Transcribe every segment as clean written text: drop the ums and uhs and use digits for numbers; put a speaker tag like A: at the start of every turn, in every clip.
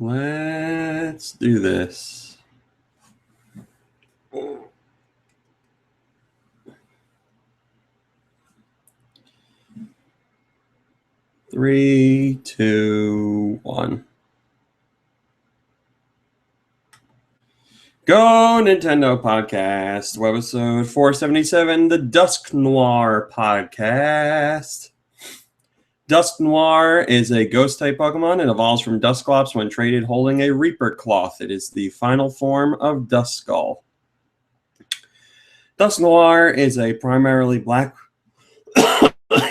A: Let's do this. Three, two, one. GoNintendo podcast, Webisode 477, the Dusk Noir podcast. Dusk Noir is a ghost-type Pokemon. It evolves from Dusclops when traded holding a Reaper Cloth. It is the final form of Duskull. Dusk Noir is a primarily black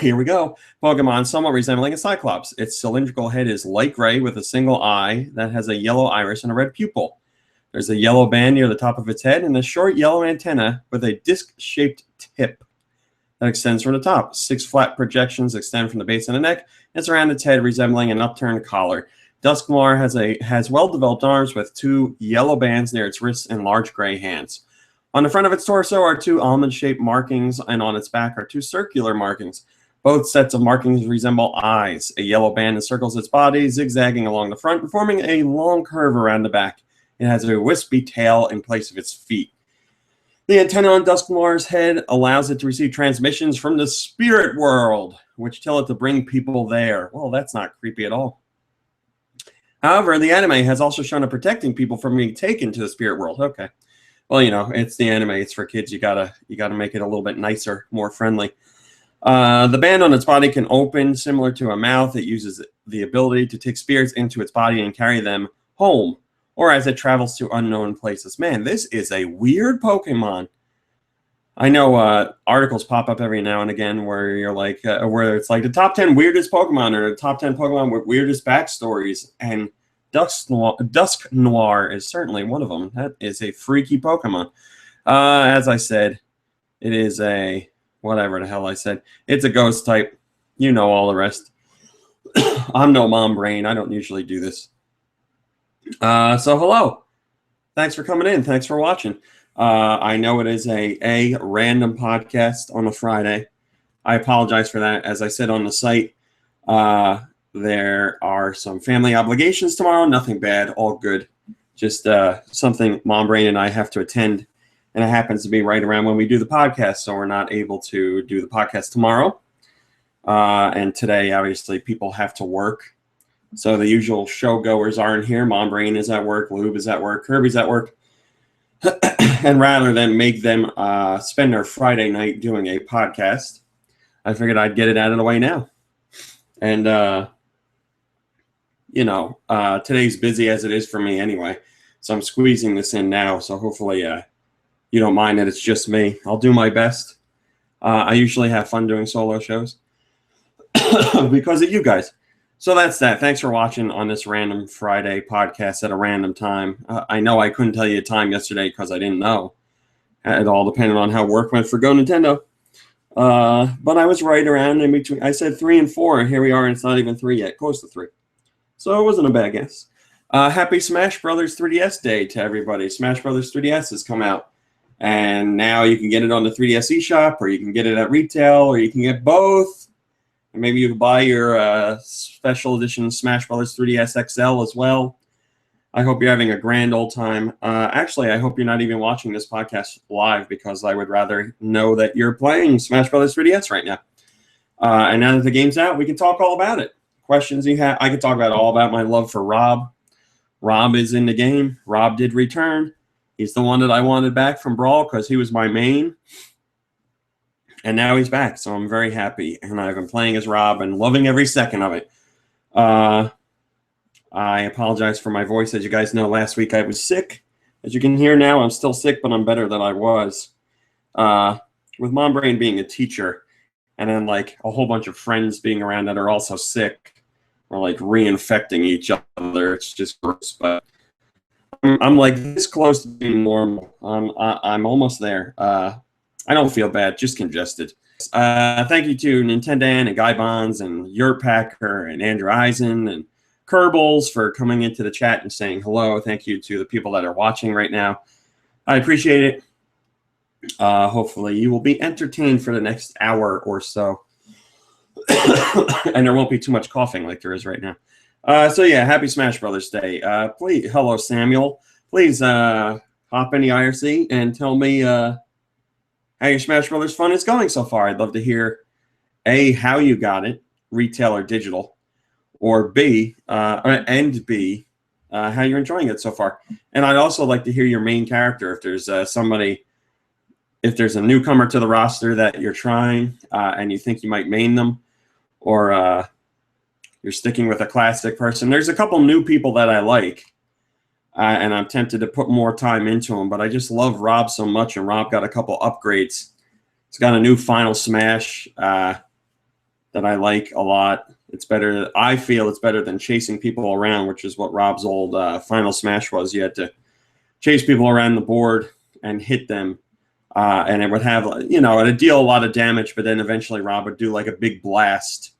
A: here we go. Pokemon somewhat resembling a Cyclops. Its cylindrical head is light gray with a single eye that has a yellow iris and a red pupil. There's a yellow band near the top of its head and a short yellow antenna with a disc-shaped tip that extends from the top. 6 flat projections extend from the base of the neck and surround its head, resembling an upturned collar. Dusk Noir has well-developed arms with 2 yellow bands near its wrists and large gray hands. On the front of its torso are 2 almond-shaped markings, and on its back are 2 circular markings. Both sets of markings resemble eyes. A yellow band encircles its body, zigzagging along the front and forming a long curve around the back. It has a wispy tail in place of its feet. The antenna on Dusk Noir's head allows it to receive transmissions from the spirit world, which tell it to bring people there. Well, that's not creepy at all. However, the anime has also shown it protecting people from being taken to the spirit world. Okay. Well, you know, it's the anime. It's for kids. You gotta make it a little bit nicer, more friendly. The band on its body can open similar to a mouth. It uses the ability to take spirits into its body and carry them home, or as it travels to unknown places. Man, this is a weird Pokemon. I know articles pop up every now and again where you're like, where it's like the top 10 weirdest Pokemon or the top 10 Pokemon with weirdest backstories, and Dusk Noir is certainly one of them. That is a freaky Pokemon. As I said, it is a whatever the hell I said. It's a ghost type. You know all the rest. I'm no mom brain. I don't usually do this. So hello. Thanks for coming in. Thanks for watching. I know it is a random podcast on a Friday. I apologize for that. As I said on the site, there are some family obligations tomorrow. Nothing bad. All good. Just something Mom Brain and I have to attend. And it happens to be right around when we do the podcast, so we're not able to do the podcast tomorrow. And today, obviously, people have to work. So the usual show goers aren't here. Mom Brain is at work. Lube is at work. Kirby's at work. And rather than make them spend their Friday night doing a podcast, I figured I'd get it out of the way now. And, today's busy as it is for me anyway. So I'm squeezing this in now. So hopefully you don't mind that it's just me. I'll do my best. I usually have fun doing solo shows because of you guys. So that's that. Thanks for watching on this random Friday podcast at a random time. I know I couldn't tell you a time yesterday because I didn't know. It all depended on how work went for GoNintendo. But I was right around in between. I said 3 and 4. Here we are, and it's not even 3 yet. Close to 3. So it wasn't a bad guess. Happy Smash Brothers 3DS Day to everybody. Smash Brothers 3DS has come out. And now you can get it on the 3DS eShop, or you can get it at retail, or you can get both. And maybe you can buy your special edition Smash Brothers 3DS XL as well. I hope you're having a grand old time. Actually, I hope you're not even watching this podcast live, because I would rather know that you're playing Smash Brothers 3DS right now. And now that the game's out, we can talk all about it. Questions you have, I can talk all about my love for Rob. Rob is in the game. Rob did return. He's the one that I wanted back from Brawl because he was my main. And now he's back, so I'm very happy. And I've been playing as Rob and loving every second of it. I apologize for my voice. As you guys know, last week I was sick. As you can hear now, I'm still sick, but I'm better than I was. With Mom Brain being a teacher, and then like a whole bunch of friends being around that are also sick, we're like reinfecting each other. It's just gross, but I'm like this close to being normal. I'm almost there. I don't feel bad, just congested. Thank you to Nintendo and Guy Bonds and Yurtpacker and Andrew Eisen and Kerbals for coming into the chat and saying hello. Thank you to the people that are watching right now. I appreciate it. Hopefully you will be entertained for the next hour or so. And there won't be too much coughing like there is right now. So yeah, happy Smash Brothers Day. Please, hello Samuel. Please hop in the IRC and tell me how your Smash Brothers fun is going so far. I'd love to hear A, how you got it, retail or digital, or B, how you're enjoying it so far. And I'd also like to hear your main character. If there's if there's a newcomer to the roster that you're trying and you think you might main them, or you're sticking with a classic person. There's a couple new people that I like, and I'm tempted to put more time into them, but I just love Rob so much, and Rob got a couple upgrades. He's got a new Final Smash that I like a lot. It's better. I feel it's better than chasing people around, which is what Rob's old Final Smash was. You had to chase people around the board and hit them, and it would have, it'd deal a lot of damage, but then eventually Rob would do like a big blast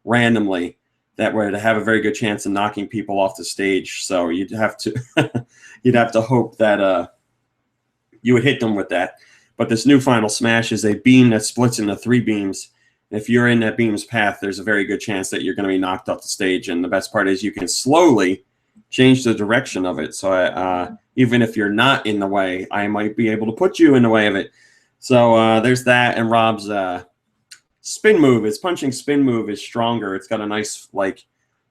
A: randomly that would have a very good chance of knocking people off the stage. So you'd have to you'd have to hope that you would hit them with that. But this new Final Smash is a beam that splits into 3 beams. If you're in that beam's path, there's a very good chance that you're going to be knocked off the stage. And the best part is you can slowly change the direction of it. So even if you're not in the way, I might be able to put you in the way of it. So there's that. And Rob's spin move, his punching spin move is stronger. It's got a nice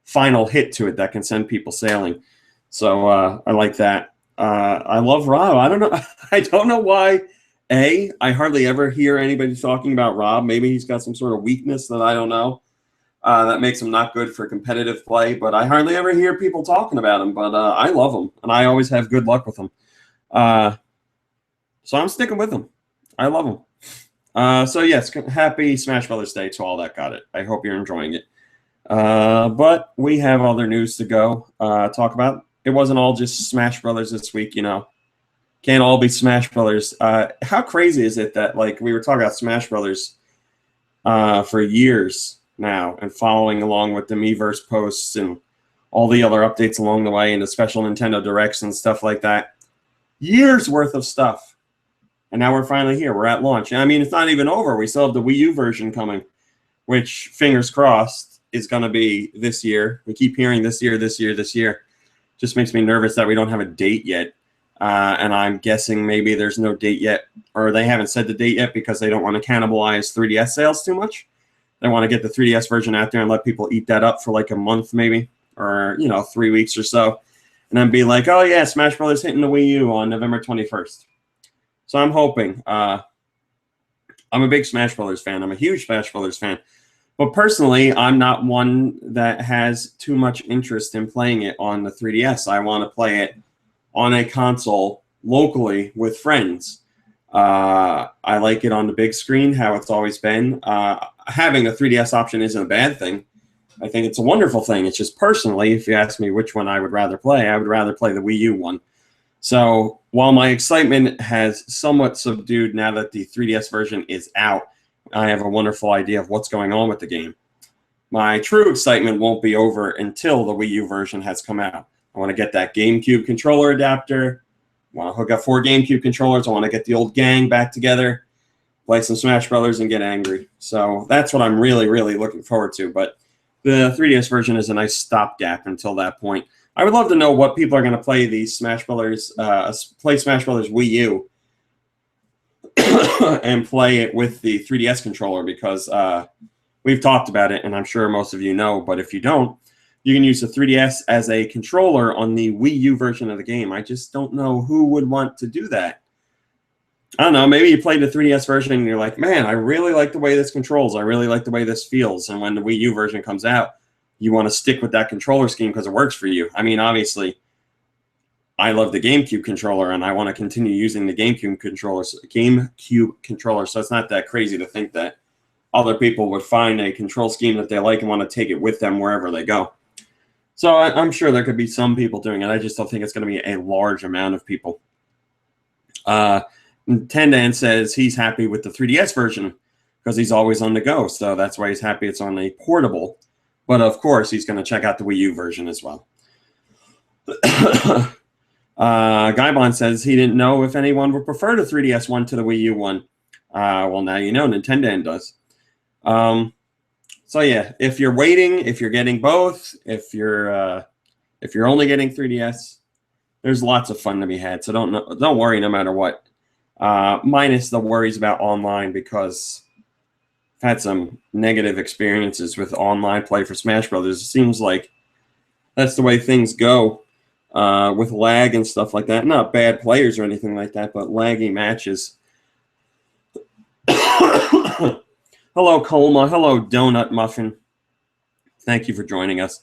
A: final hit to it that can send people sailing. So I like that. I love Rob. I don't know. I don't know why. I hardly ever hear anybody talking about Rob. Maybe he's got some sort of weakness that I don't know that makes him not good for competitive play. But I hardly ever hear people talking about him. But I love him, and I always have good luck with him. So I'm sticking with him. I love him. So yes, happy Smash Brothers Day to all that got it. I hope you're enjoying it. But we have other news to go talk about. It wasn't all just Smash Brothers this week, Can't all be Smash Brothers. How crazy is it that we were talking about Smash Brothers for years now, and following along with the Miiverse posts and all the other updates along the way, and the special Nintendo Directs and stuff like that. Years worth of stuff. And now we're finally here. We're at launch. I mean, it's not even over. We still have the Wii U version coming, which, fingers crossed, is going to be this year. We keep hearing this year. Just makes me nervous that we don't have a date yet. And I'm guessing maybe there's no date yet, or they haven't said the date yet because they don't want to cannibalize 3DS sales too much. They want to get the 3DS version out there and let people eat that up for like a month maybe, or 3 weeks or so, and then be like, oh yeah, Smash Brothers hitting the Wii U on November 21st. So I'm hoping. I'm a big Smash Brothers fan. I'm a huge Smash Brothers fan. But personally, I'm not one that has too much interest in playing it on the 3DS. I want to play it on a console locally with friends. I like it on the big screen, how it's always been. Having a 3DS option isn't a bad thing. I think it's a wonderful thing. It's just personally, if you ask me which one I would rather play, I would rather play the Wii U one. So while my excitement has somewhat subdued now that the 3DS version is out, I have a wonderful idea of what's going on with the game. My true excitement won't be over until the Wii U version has come out. I want to get that GameCube controller adapter. I want to hook up 4 GameCube controllers. I want to get the old gang back together, play some Smash Brothers, and get angry. So that's what I'm really, really looking forward to. But the 3DS version is a nice stopgap until that point. I would love to know what people are going to play these Smash Brothers, play Smash Brothers Wii U, and play it with the 3DS controller, because we've talked about it, and I'm sure most of you know. But if you don't, you can use the 3DS as a controller on the Wii U version of the game. I just don't know who would want to do that. I don't know. Maybe you played the 3DS version and you're like, man, I really like the way this controls. I really like the way this feels. And when the Wii U version comes out, you want to stick with that controller scheme because it works for you. I mean, obviously, I love the GameCube controller, and I want to continue using the GameCube controller. So it's not that crazy to think that other people would find a control scheme that they like and want to take it with them wherever they go. So I'm sure there could be some people doing it. I just don't think it's going to be a large amount of people. Tendan says he's happy with the 3DS version because he's always on the go. So that's why he's happy it's on a portable. But of course, he's going to check out the Wii U version as well. Guybon says he didn't know if anyone would prefer the 3DS one to the Wii U one. Well, now you know, Nintendo does. So So yeah, if you're waiting, if you're getting both, if you're only getting 3DS, there's lots of fun to be had. So don't worry, no matter what. Minus the worries about online, because I've had some negative experiences with online play for Smash Brothers. It seems like that's the way things go with lag and stuff like that. Not bad players or anything like that, but laggy matches. Hello, Colma. Hello, Donut Muffin. Thank you for joining us.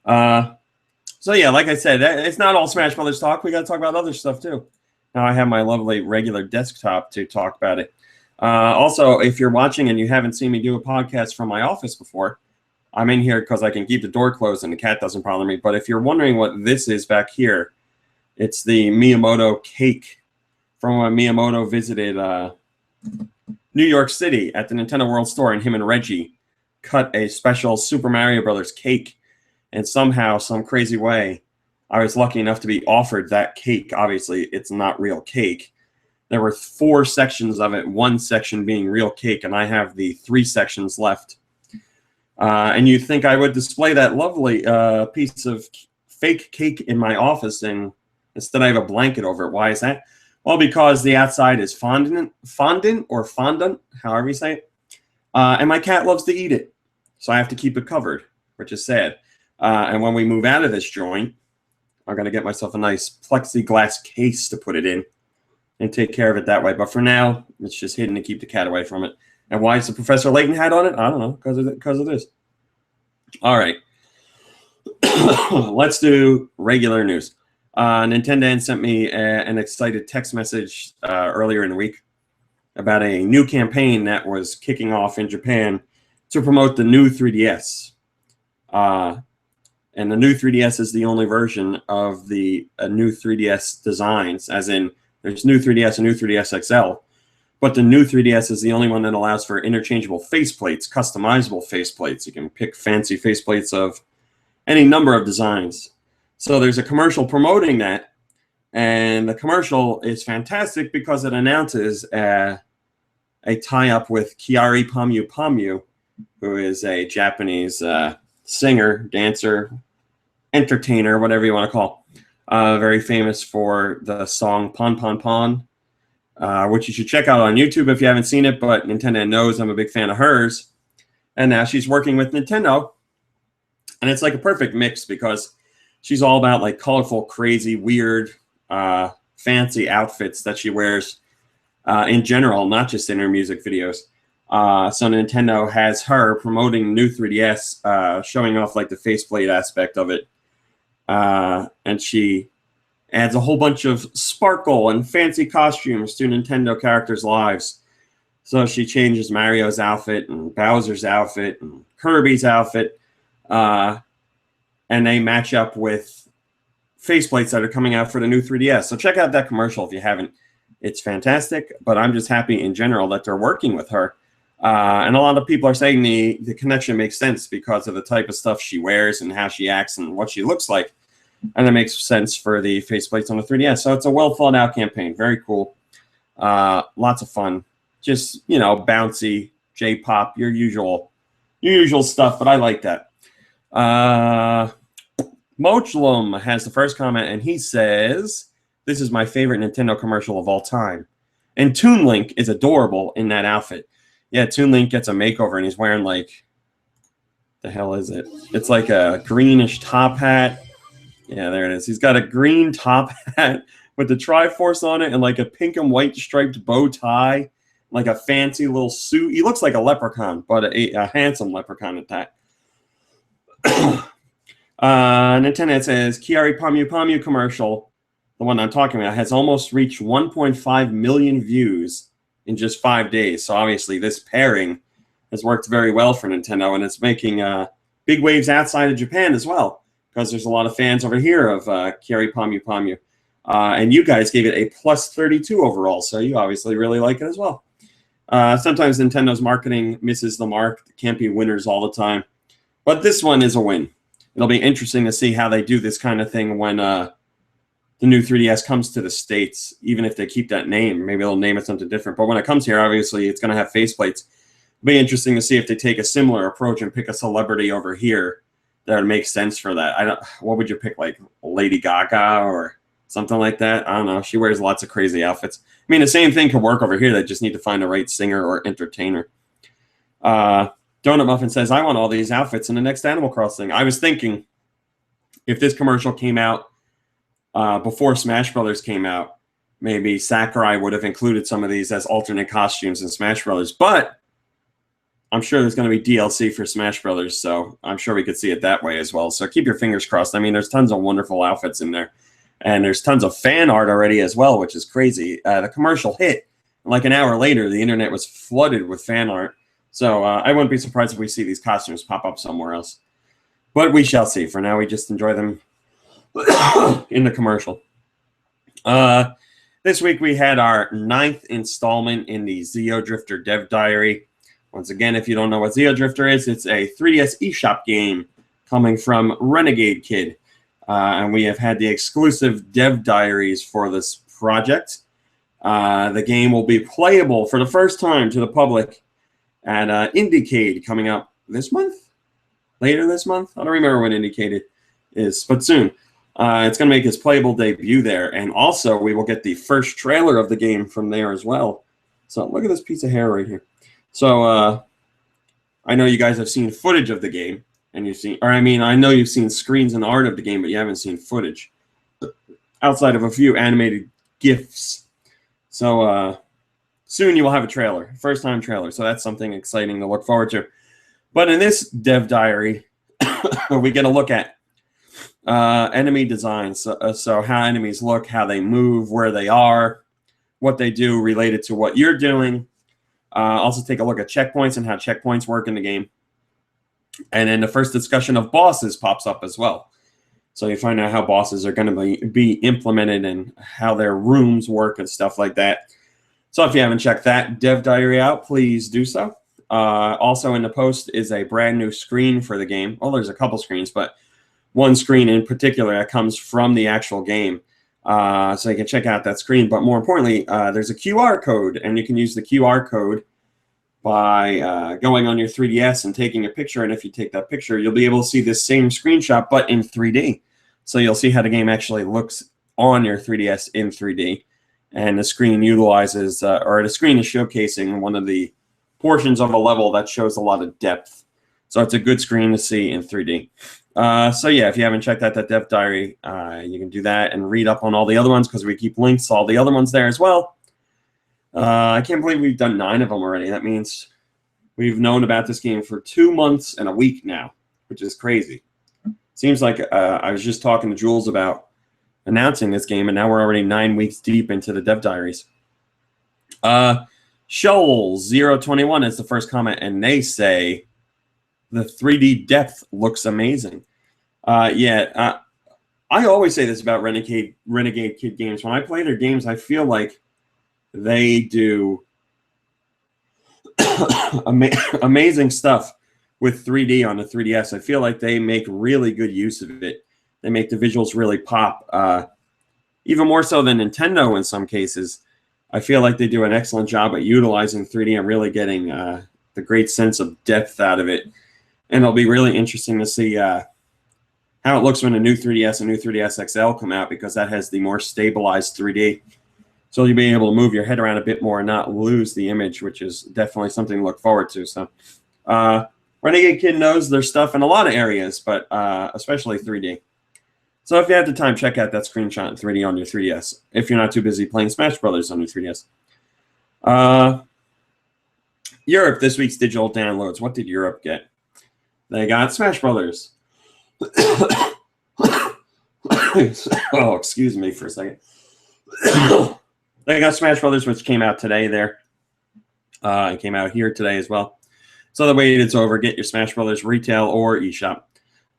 A: So yeah, like I said, it's not all Smash Brothers talk. We got to talk about other stuff too. Now I have my lovely regular desktop to talk about it. Also, if you're watching and you haven't seen me do a podcast from my office before, I'm in here because I can keep the door closed and the cat doesn't bother me. But if you're wondering what this is back here, it's the Miyamoto cake from when Miyamoto visited New York City at the Nintendo World Store, and him and Reggie cut a special Super Mario Brothers cake. And somehow, some crazy way, I was lucky enough to be offered that cake. Obviously, it's not real cake. There were 4 sections of it, 1 section being real cake, and I have the 3 sections left. And you'd think I would display that lovely piece of fake cake in my office, and instead I have a blanket over it. Why is that? Well, because the outside is fondant, however you say it. And my cat loves to eat it, so I have to keep it covered, which is sad. And when we move out of this joint, I'm going to get myself a nice plexiglass case to put it in and take care of it that way. But for now, it's just hidden to keep the cat away from it. And why is the Professor Layton hat on it? I don't know, because of this. All right. Let's do regular news. Nintendo sent me an excited text message earlier in the week about a new campaign that was kicking off in Japan to promote the new 3DS. And the new 3DS is the only version of the new 3DS designs, as in there's new 3DS and new 3DS XL. But the new 3DS is the only one that allows for interchangeable faceplates, customizable faceplates. You can pick fancy faceplates of any number of designs. So there's a commercial promoting that, and the commercial is fantastic because it announces a tie-up with Kiari Pamyu, who is a Japanese singer, dancer, entertainer, whatever you want to call. Very famous for the song Pon Pon Pon, which you should check out on YouTube if you haven't seen it, but Nintendo knows I'm a big fan of hers. And now she's working with Nintendo, and it's like a perfect mix because she's all about like colorful, crazy, weird, fancy outfits that she wears in general, not just in her music videos. So Nintendo has her promoting new 3DS, showing off like the faceplate aspect of it. And she adds a whole bunch of sparkle and fancy costumes to Nintendo characters' lives. So she changes Mario's outfit and Bowser's outfit and Kirby's outfit. And they match up with faceplates that are coming out for the new 3DS. So check out that commercial if you haven't. It's fantastic, but I'm just happy in general that they're working with her. And a lot of people are saying the connection makes sense because of the type of stuff she wears and how she acts and what she looks like. And it makes sense for the faceplates on the 3DS. So it's a well thought out campaign. Very cool. Lots of fun. Just, you know, bouncy, J-pop, your usual stuff, but I like that. Mochlum has the first comment, and he says, "This is my favorite Nintendo commercial of all time. And Toon Link is adorable in that outfit." Yeah, Toon Link gets a makeover, and he's wearing, like, the hell is it? It's like a greenish top hat. Yeah, there it is. He's got a green top hat with the Triforce on it and, like, a pink and white striped bow tie, like a fancy little suit. He looks like a leprechaun, but a handsome leprechaun at that. Nintendo says, Kiari Pamyu commercial, the one I'm talking about, has almost reached 1.5 million views in just 5 days. So obviously this pairing has worked very well for Nintendo, and it's making big waves outside of Japan as well, because there's a lot of fans over here of Kiari Pamyu. And you guys gave it a plus 32 overall, so you obviously really like it as well. Sometimes Nintendo's marketing misses the mark. It can't be winners all the time. But this one is a win. It'll be interesting to see how they do this kind of thing when the new 3DS comes to the States, even if they keep that name. Maybe they'll name it something different. But when it comes here, obviously, it's going to have faceplates. Be interesting to see if they take a similar approach and pick a celebrity over here that would make sense for that. I don't. What would you pick, like Lady Gaga or something like that? I don't know. She wears lots of crazy outfits. I mean, the same thing could work over here. They just need to find the right singer or entertainer. Donut Muffin says, I want all these outfits in the next Animal Crossing. I was thinking if this commercial came out before Smash Brothers came out, maybe Sakurai would have included some of these as alternate costumes in Smash Brothers. But I'm sure there's going to be DLC for Smash Brothers, so I'm sure we could see it that way as well. So keep your fingers crossed. I mean, there's tons of wonderful outfits in there. And there's tons of fan art already as well, which is crazy. The commercial hit. Like an hour later, the internet was flooded with fan art. So I wouldn't be surprised if we see these costumes pop up somewhere else. But we shall see. For now, we just enjoy them in the commercial. This week, we had our 9th installment in the Xeodrifter Dev Diary. Once again, if you don't know what Xeodrifter is, it's a 3DS eShop game coming from Renegade Kid. And we have had the exclusive dev diaries for this project. The game will be playable for the first time to the public at Indiecade coming up this month? Later this month? I don't remember when Indiecade is, but soon. It's going to make its playable debut there. And also, we will get the first trailer of the game from there as well. So look at this piece of hair right here. So I know you guys have seen footage of the game, and I know you've seen screens and art of the game, but you haven't seen footage outside of a few animated GIFs. So soon you will have a trailer, first-time trailer. So that's something exciting to look forward to. But in this dev diary, we get a look at enemy designs. So how enemies look, how they move, where they are, what they do related to what you're doing. Also take a look at checkpoints and how checkpoints work in the game. And then the first discussion of bosses pops up as well. So you find out how bosses are going to be implemented and how their rooms work and stuff like that. So if you haven't checked that dev diary out, please do so. Also in the post is a brand new screen for the game. Well, there's a couple screens, but one screen in particular that comes from the actual game. So you can check out that screen. But more importantly, there's a QR code, and you can use the QR code by going on your 3DS and taking a picture. And if you take that picture, you'll be able to see this same screenshot, but in 3D. So you'll see how the game actually looks on your 3DS in 3D. And the screen utilizes, or the screen is showcasing one of the portions of a level that shows a lot of depth. So it's a good screen to see in 3D. So yeah, if you haven't checked out that dev diary, you can do that and read up on all the other ones because we keep links to all the other ones there as well. I can't believe we've done 9 of them already. That means we've known about this game for 2 months and a week now, which is crazy. Seems like I was just talking to Jules about announcing this game, and now we're already 9 weeks deep into the dev diaries. Shoals021 is the first comment, and they say the 3D depth looks amazing. I always say this about Renegade Kid games. When I play their games, I feel like they do amazing stuff with 3D on the 3DS. I feel like they make really good use of it. They make the visuals really pop, even more so than Nintendo in some cases. I feel like they do an excellent job at utilizing 3D and really getting the great sense of depth out of it. And it'll be really interesting to see how it looks when a new 3DS and new 3DS XL come out, because that has the more stabilized 3D. So you'll be able to move your head around a bit more and not lose the image, which is definitely something to look forward to. So Renegade Kid knows their stuff in a lot of areas, but especially 3D. So if you have the time, check out that screenshot in 3D on your 3DS, if you're not too busy playing Smash Brothers on your 3DS. Europe, this week's digital downloads. What did Europe get? They got Smash Brothers. Oh, excuse me for a second. They got Smash Brothers, which came out today there. It came out here today as well. So the wait is over. Get your Smash Brothers retail or eShop.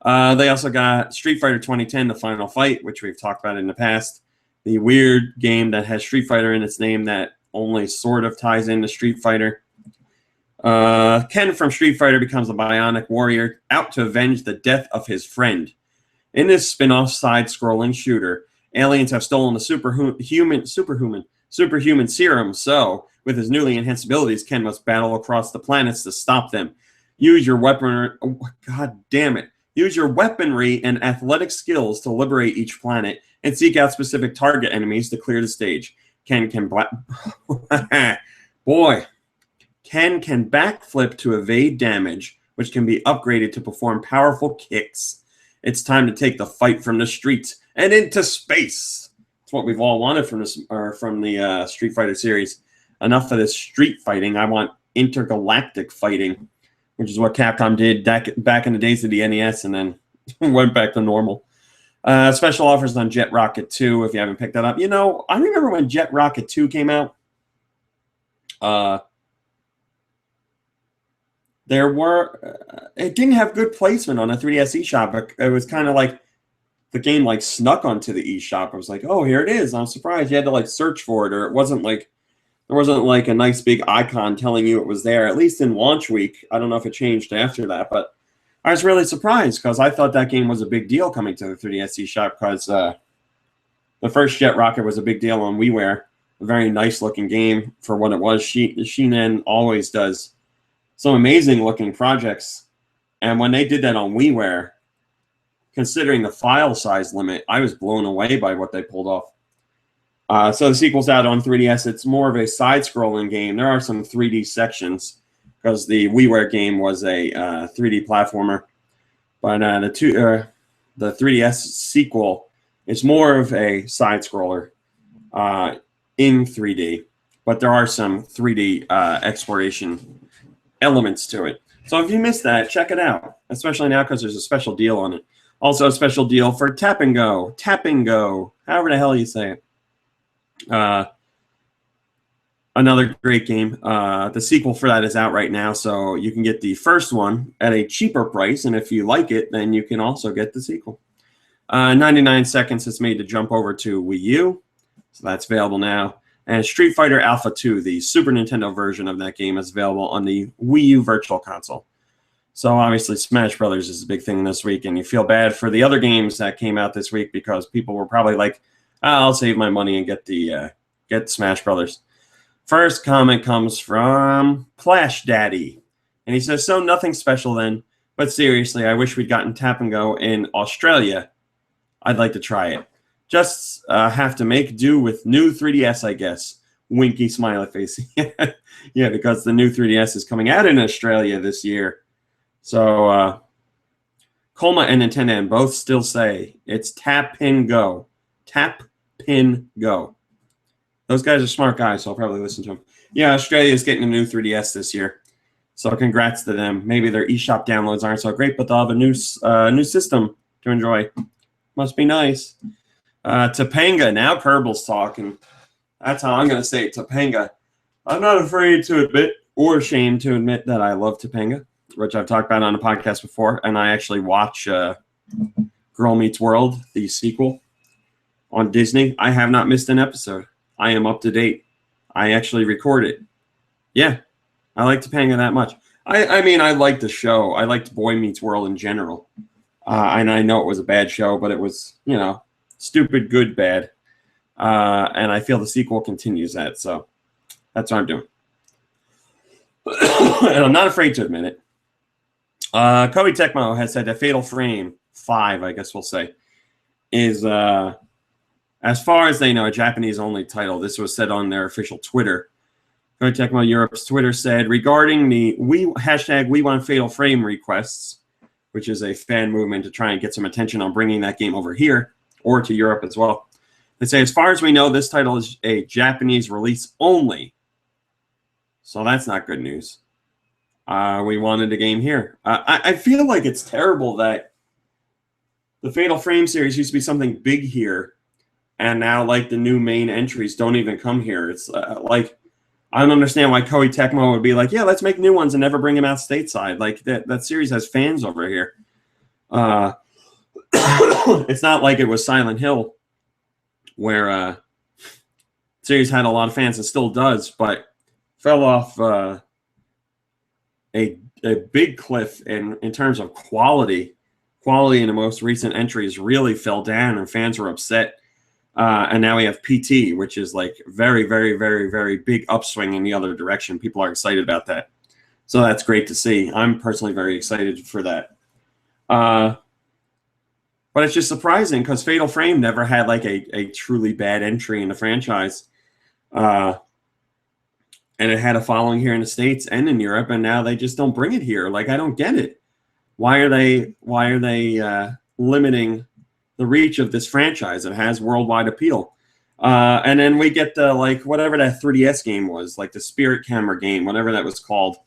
A: They also got Street Fighter 2010, The Final Fight, which we've talked about in the past. The weird game that has Street Fighter in its name that only sort of ties into Street Fighter. Ken from Street Fighter becomes a bionic warrior out to avenge the death of his friend. In this spin-off side-scrolling shooter, aliens have stolen the superhuman superhuman serum. So, with his newly enhanced abilities, Ken must battle across the planets to stop them. Use your weapon. Oh, God damn it. Use your weaponry and athletic skills to liberate each planet and seek out specific target enemies to clear the stage. Ken can boy. Ken can backflip to evade damage, which can be upgraded to perform powerful kicks. It's time to take the fight from the streets and into space. It's what we've all wanted from the Street Fighter series. Enough of this street fighting. I want intergalactic fighting, which is what Capcom did back in the days of the NES, and then went back to normal. Special offers on Jet Rocket 2, if you haven't picked that up. You know, I remember when Jet Rocket 2 came out. It didn't have good placement on a 3DS eShop. It was kind of like the game like snuck onto the eShop. I was like, oh, here it is. I'm surprised you had to like search for it, or there wasn't like a nice big icon telling you it was there, at least in launch week. I don't know if it changed after that, but I was really surprised because I thought that game was a big deal coming to the 3DS eShop because the first Jet Rocket was a big deal on WiiWare. A very nice looking game for what it was. Shinen always does some amazing looking projects. And when they did that on WiiWare, considering the file size limit, I was blown away by what they pulled off. So the sequel's out on 3DS. It's more of a side-scrolling game. There are some 3D sections because the WiiWare game was a 3D platformer. But the 3DS sequel is more of a side-scroller in 3D. But there are some 3D exploration elements to it. So if you missed that, check it out, especially now because there's a special deal on it. Also a special deal for Tap and Go, however the hell you say it. Another great game. The sequel for that is out right now, so you can get the first one at a cheaper price, and if you like it, then you can also get the sequel. 99 seconds it's made to jump over to Wii U, so that's available now. And Street Fighter Alpha 2, the Super Nintendo version of that game, is available on the Wii U Virtual Console. So obviously Smash Brothers is a big thing this week, and you feel bad for the other games that came out this week because people were probably like, I'll save my money and get Smash Brothers. First comment comes from Clash Daddy, and he says, so nothing special then, but seriously, I wish we'd gotten Tap and Go in Australia. I'd like to try it. Just have to make do with new 3DS, I guess. Winky smiley face. Yeah, because the new 3DS is coming out in Australia this year. So Colma and Nintendo both still say it's Tap Pin Go. Tap Pin Go. Those guys are smart guys, so I'll probably listen to them. Yeah, Australia is getting a new 3DS this year, so congrats to them. Maybe their eShop downloads aren't so great, but they'll have a new system to enjoy. Must be nice. Topanga, now Kerbal's talking. That's how I'm going to say it, Topanga. I'm not afraid to admit or ashamed to admit that I love Topanga, which I've talked about on the podcast before, and I actually watch Girl Meets World, the sequel, on Disney. I have not missed an episode. I am up to date. I actually record it. Yeah, I like Topanga that much. I mean, I liked the show. I liked Boy Meets World in general. And I know it was a bad show, but it was, you know, stupid, good, bad. And I feel the sequel continues that. So that's what I'm doing. And I'm not afraid to admit it. Koei Tecmo has said that Fatal Frame 5, I guess we'll say, is... as far as they know, a Japanese-only title. This was said on their official Twitter. Koei Tecmo Europe's Twitter said, regarding the hashtag We Want Fatal Frame requests, which is a fan movement to try and get some attention on bringing that game over here, or to Europe as well. They say, as far as we know, this title is a Japanese release only. So that's not good news. We wanted a game here. I feel like it's terrible that the Fatal Frame series used to be something big here, and now, like, the new main entries don't even come here. It's like, I don't understand why Koei Tecmo would be like, yeah, let's make new ones and never bring them out stateside. Like, that series has fans over here. It's not like it was Silent Hill, where series had a lot of fans and still does, but fell off a big cliff in terms of quality. Quality in the most recent entries really fell down, and fans were upset. And now we have PT, which is like very, very, very, very big upswing in the other direction. People are excited about that. So that's great to see. I'm personally very excited for that. But it's just surprising because Fatal Frame never had like a truly bad entry in the franchise. And it had a following here in the States and in Europe, and now they just don't bring it here. Like, I don't get it. Why are they limiting the reach of this franchise? It has worldwide appeal. And then we get the, like, whatever that 3DS game was, like the Spirit Camera game, whatever that was called.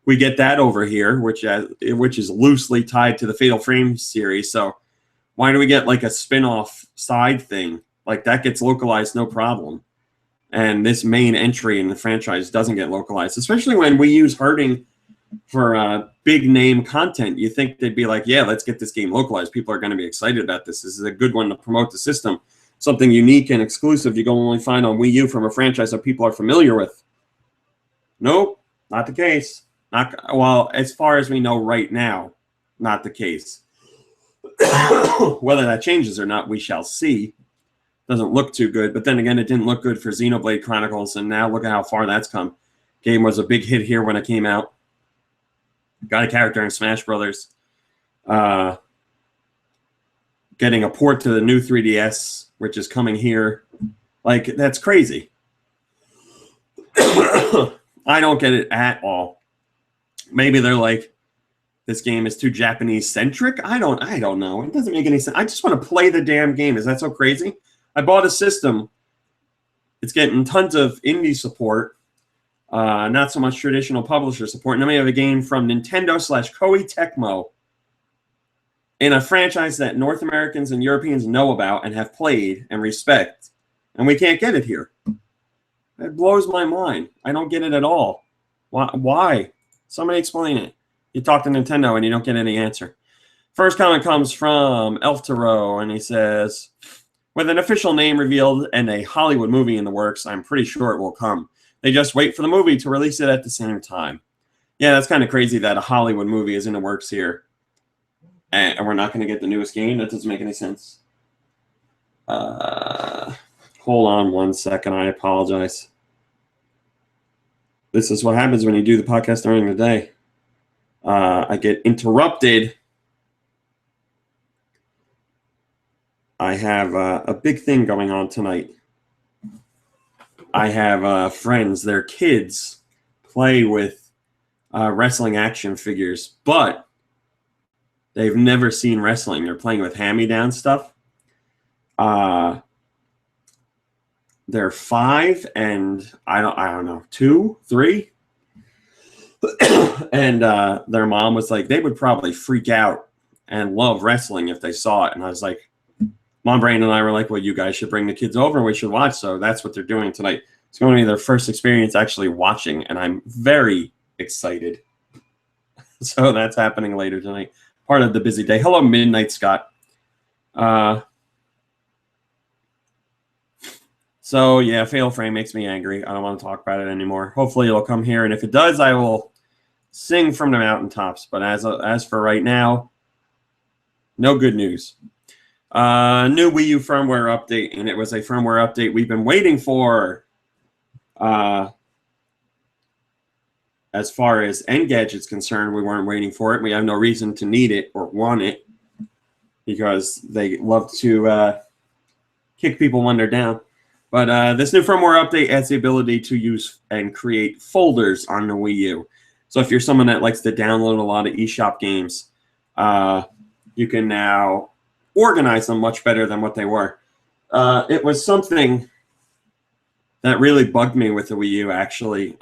A: We get that over here, which is loosely tied to the Fatal Frame series. So why do we get like a spin-off side thing? Like, that gets localized no problem. And this main entry in the franchise doesn't get localized, especially when we use hurting for big name content. You think they'd be like, yeah, let's get this game localized. People are going to be excited about this. This is a good one to promote the system. Something unique and exclusive you can only find on Wii U from a franchise that people are familiar with. Nope, not the case. Well, as far as we know right now, not the case. Whether that changes or not, we shall see. Doesn't look too good, but then again, it didn't look good for Xenoblade Chronicles, and now look at how far that's come. Game was a big hit here when it came out. Got a character in Smash Brothers. Getting a port to the new 3DS, which is coming here. Like, that's crazy. I don't get it at all. Maybe they're like, this game is too Japanese-centric? I don't know. It doesn't make any sense. I just want to play the damn game. Is that so crazy? I bought a system. It's getting tons of indie support, not so much traditional publisher support. And then we have a game from Nintendo/Koei Tecmo in a franchise that North Americans and Europeans know about and have played and respect, and we can't get it here. It blows my mind. I don't get it at all. Why? Somebody explain it. You talk to Nintendo and you don't get any answer. First comment comes from Elf Tarot, and he says, with an official name revealed and a Hollywood movie in the works, I'm pretty sure it will come. They just wait for the movie to release it at the same time. Yeah, that's kind of crazy that a Hollywood movie is in the works here. And we're not going to get the newest game? That doesn't make any sense. Hold on one second. I apologize. This is what happens when you do the podcast during the day. I get interrupted. I have a big thing going on tonight. I have friends, their kids play with wrestling action figures, but they've never seen wrestling. They're playing with hand-me-down stuff. They're 5 and I don't know, 2, 3. And their mom was like, they would probably freak out and love wrestling if they saw it. And I was like, Mom, Brain, and I were like, well, you guys should bring the kids over and we should watch. So that's what they're doing tonight. It's going to be their first experience actually watching, and I'm very excited. So that's happening later tonight. Part of the busy day. Hello, Midnight Scott. So, yeah, Fatal Frame makes me angry. I don't want to talk about it anymore. Hopefully it'll come here, and if it does, I will sing from the mountaintops. But as for right now, no good news. New Wii U firmware update, and it was a firmware update we've been waiting for. As far as Engadget's concerned, we weren't waiting for it. We have no reason to need it or want it because they love to kick people when they're down. But this new firmware update adds the ability to use and create folders on the Wii U. So if you're someone that likes to download a lot of eShop games, you can now organize them much better than what they were. It was something that really bugged me with the Wii U, actually.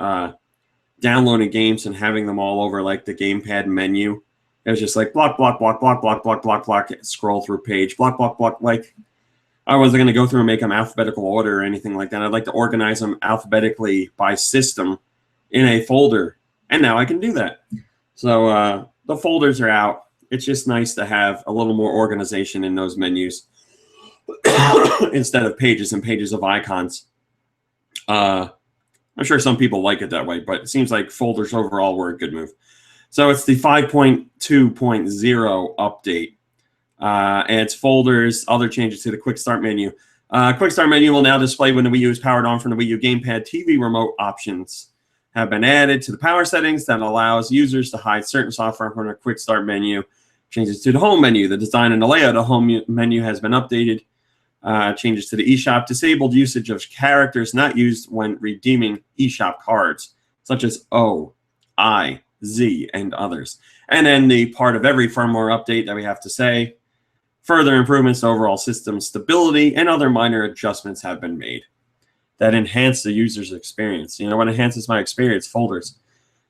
A: Downloading games and having them all over like the gamepad menu. It was just like block, block, block, block, block, block, block, block, scroll through page, block, block, block. Like, I wasn't going to go through and make them alphabetical order or anything like that. I'd like to organize them alphabetically by system in a folder. And now I can do that. So the folders are out. It's just nice to have a little more organization in those menus instead of pages and pages of icons. I'm sure some people like it that way, but it seems like folders overall were a good move. So it's the 5.2.0 update. Adds folders, other changes to the quick start menu. Quick Start menu will now display when the Wii U is powered on from the Wii U gamepad. TV remote options have been added to the power settings that allows users to hide certain software from a Quick Start menu. Changes to the home menu. The design and the layout of the home menu has been updated. Changes to the eShop. Disabled usage of characters not used when redeeming eShop cards, such as O, I, Z, and others. And then the part of every firmware update that we have to say, further improvements to overall system stability and other minor adjustments have been made that enhance the user's experience. You know what enhances my experience? Folders.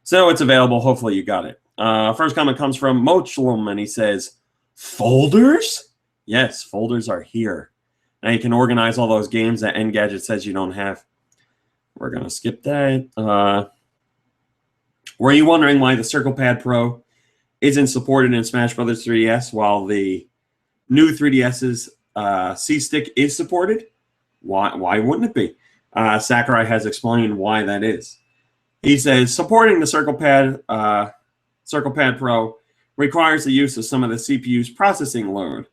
A: So it's available. Hopefully you got it. First comment comes from Mochlum, and he says, folders? Yes, folders are here. Now you can organize all those games that Engadget says you don't have. We're going to skip that. Were you wondering why the Circle Pad Pro isn't supported in Smash Bros. 3DS while the new 3DS's C-Stick is supported? Why wouldn't it be? Sakurai has explained why that is. He says, supporting the Circle Pad Pro requires the use of some of the CPU's processing load.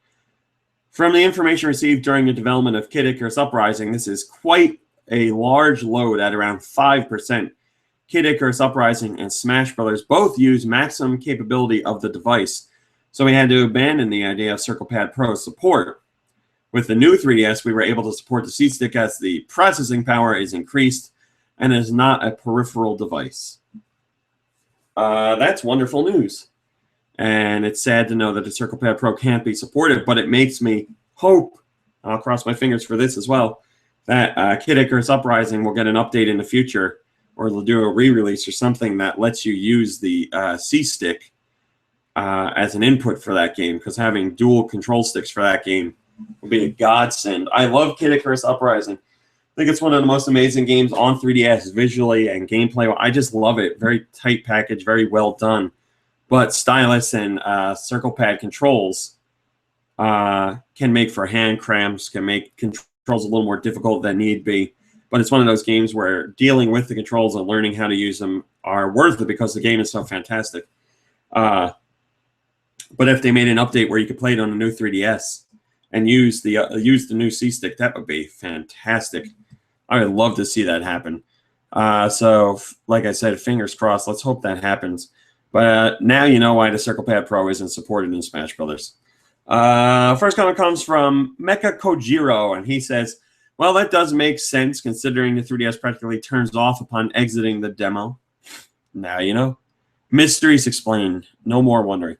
A: From the information received during the development of Kid Icarus Uprising, this is quite a large load at around 5%. Kid Icarus Uprising and Smash Brothers both use maximum capability of the device, so we had to abandon the idea of Circle Pad Pro support. With the new 3DS, we were able to support the C-Stick as the processing power is increased and is not a peripheral device. That's wonderful news. And it's sad to know that the Circle Pad Pro can't be supported, but it makes me hope, I'll cross my fingers for this as well, that Kid Icarus Uprising will get an update in the future, or they'll do a re-release or something that lets you use the C-Stick as an input for that game, because having dual control sticks for that game will be a godsend. I love Kid Icarus Uprising. I think it's one of the most amazing games on 3DS, visually and gameplay. I just love it. Very tight package, very well done. But stylus and circle pad controls can make for hand cramps, can make controls a little more difficult than need be. But it's one of those games where dealing with the controls and learning how to use them are worth it because the game is so fantastic. But if they made an update where you could play it on a new 3DS and use the new C-Stick, that would be fantastic. I would love to see that happen. So, like I said, fingers crossed. Let's hope that happens. But now you know why the Circle Pad Pro isn't supported in Smash Brothers. First comment comes from Mecha Kojiro, and he says, well, that does make sense considering the 3DS practically turns off upon exiting the demo. Now you know. Mysteries explained. No more wondering.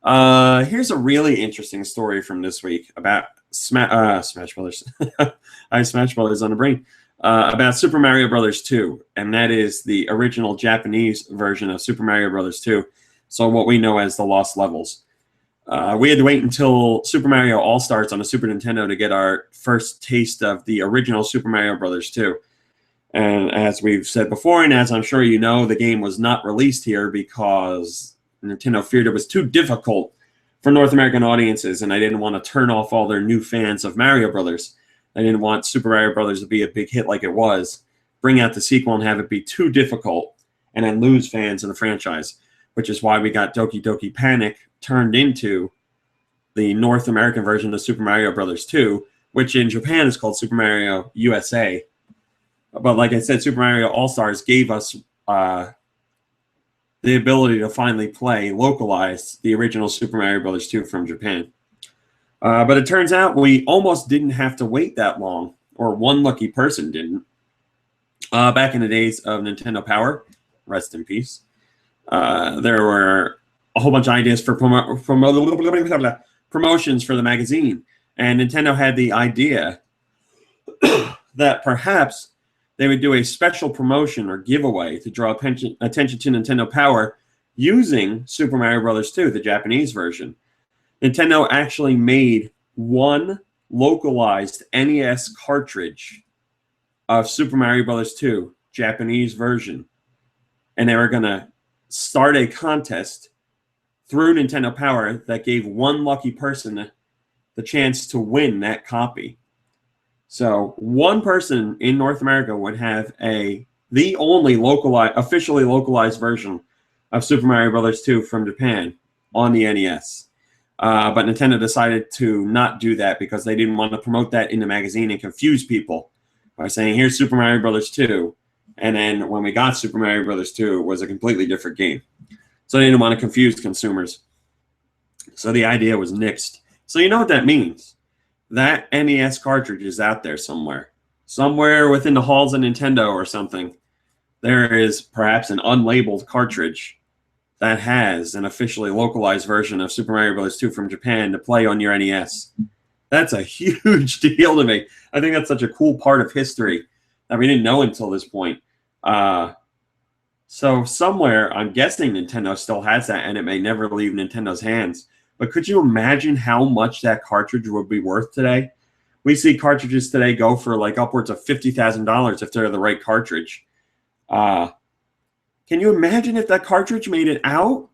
A: Here's a really interesting story from this week about Smash Brothers. I have Smash Brothers on the brain. About Super Mario Brothers 2, and that is the original Japanese version of Super Mario Brothers 2. So what we know as the Lost Levels. We had to wait until Super Mario All-Stars on the Super Nintendo to get our first taste of the original Super Mario Brothers 2. And as we've said before, and as I'm sure you know, the game was not released here because Nintendo feared it was too difficult for North American audiences, and I didn't want to turn off all their new fans of Mario Brothers. I didn't want Super Mario Brothers to be a big hit like it was, bring out the sequel and have it be too difficult, and then lose fans in the franchise, which is why we got Doki Doki Panic turned into the North American version of Super Mario Brothers 2, which in Japan is called Super Mario USA. But like I said, Super Mario All-Stars gave us the ability to finally play localized the original Super Mario Brothers 2 from Japan. But it turns out we almost didn't have to wait that long, or one lucky person didn't. Back in the days of Nintendo Power, rest in peace, there were a whole bunch of ideas for promotions for the magazine. And Nintendo had the idea that perhaps they would do a special promotion or giveaway to draw attention to Nintendo Power using Super Mario Bros. 2, the Japanese version. Nintendo actually made one localized NES cartridge of Super Mario Bros. 2, Japanese version. And they were going to start a contest through Nintendo Power that gave one lucky person the chance to win that copy. So one person in North America would have the only officially localized version of Super Mario Bros. 2 from Japan on the NES. But Nintendo decided to not do that because they didn't want to promote that in the magazine and confuse people by saying, here's Super Mario Brothers 2. And then when we got Super Mario Brothers 2, it was a completely different game. So they didn't want to confuse consumers. So the idea was nixed. So you know what that means. That NES cartridge is out there somewhere. Somewhere within the halls of Nintendo or something. There is perhaps an unlabeled cartridge that has an officially localized version of Super Mario Bros. 2 from Japan to play on your NES. That's a huge deal to me. I think that's such a cool part of history that we didn't know until this point. So somewhere, I'm guessing Nintendo still has that, and it may never leave Nintendo's hands. But could you imagine how much that cartridge would be worth today? We see cartridges today go for like upwards of $50,000 if they're the right cartridge. Can you imagine if that cartridge made it out?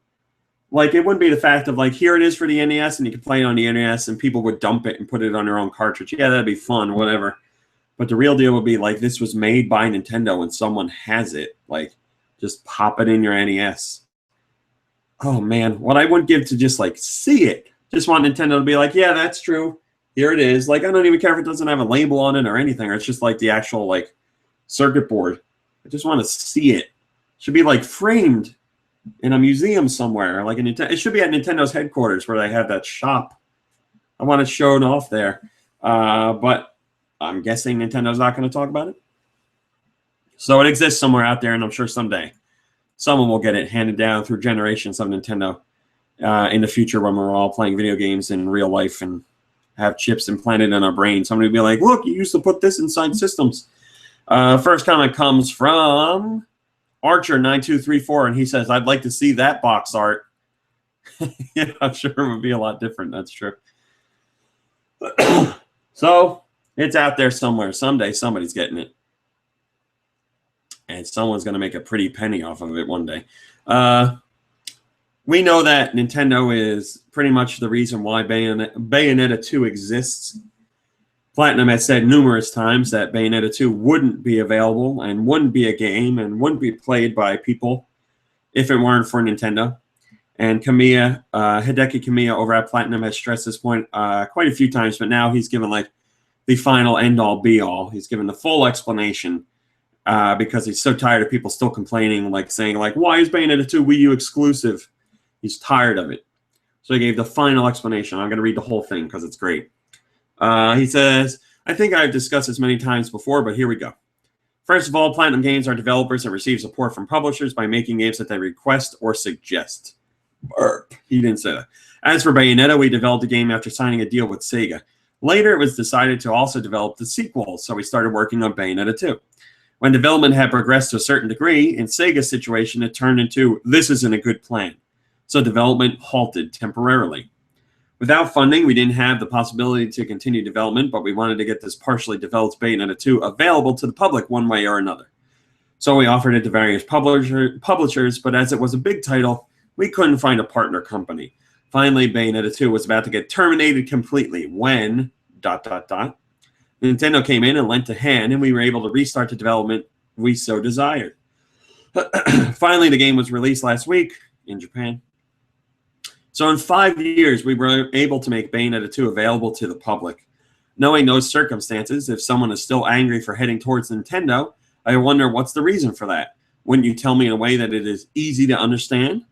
A: Like, it wouldn't be the fact of like, here it is for the NES, and you can play it on the NES, and people would dump it and put it on their own cartridge. Yeah, that'd be fun, whatever. But the real deal would be like, this was made by Nintendo and someone has it. Like, just pop it in your NES. Oh, man. What I would give to just, like, see it. Just want Nintendo to be like, yeah, that's true. Here it is. Like, I don't even care if it doesn't have a label on it or anything. Or it's just, like, the actual, like, circuit board. I just want to see it. It should be, like, framed in a museum somewhere. Like, it should be at Nintendo's headquarters where they have that shop. I want it shown off there. But I'm guessing Nintendo's not going to talk about it. So it exists somewhere out there, and I'm sure someday someone will get it handed down through generations of Nintendo in the future when we're all playing video games in real life and have chips implanted in our brain. Somebody will be like, look, you used to put this inside systems. First comment comes from Archer9234, and he says, I'd like to see that box art. Yeah, I'm sure it would be a lot different. That's true. So it's out there somewhere. Someday somebody's getting it. And someone's going to make a pretty penny off of it one day. We know that Nintendo is pretty much the reason why Bayonetta 2 exists. Platinum has said numerous times that Bayonetta 2 wouldn't be available and wouldn't be a game and wouldn't be played by people if it weren't for Nintendo. And Hideki Kamiya over at Platinum has stressed this point quite a few times, but now he's given like the final end-all, be-all. He's given the full explanation. Because he's so tired of people still complaining, like saying, like, why is Bayonetta 2 Wii U exclusive? He's tired of it. So he gave the final explanation. I'm going to read the whole thing because it's great. He says, I think I've discussed this many times before, but here we go. First of all, Platinum Games are developers that receive support from publishers by making games that they request or suggest. Burp. He didn't say that. As for Bayonetta, we developed a game after signing a deal with Sega. Later, it was decided to also develop the sequel, so we started working on Bayonetta 2. When development had progressed to a certain degree, in Sega's situation, it turned into, this isn't a good plan. So development halted temporarily. Without funding, we didn't have the possibility to continue development, but we wanted to get this partially developed Bayonetta 2 available to the public one way or another. So we offered it to various publishers, but as it was a big title, we couldn't find a partner company. Finally, Bayonetta 2 was about to get terminated completely when... Nintendo came in and lent a hand, and we were able to restart the development we so desired. Finally, the game was released last week in Japan. So in 5 years, we were able to make Bayonetta 2 available to the public. Knowing those circumstances, if someone is still angry for heading towards Nintendo, I wonder what's the reason for that. Wouldn't you tell me in a way that it is easy to understand?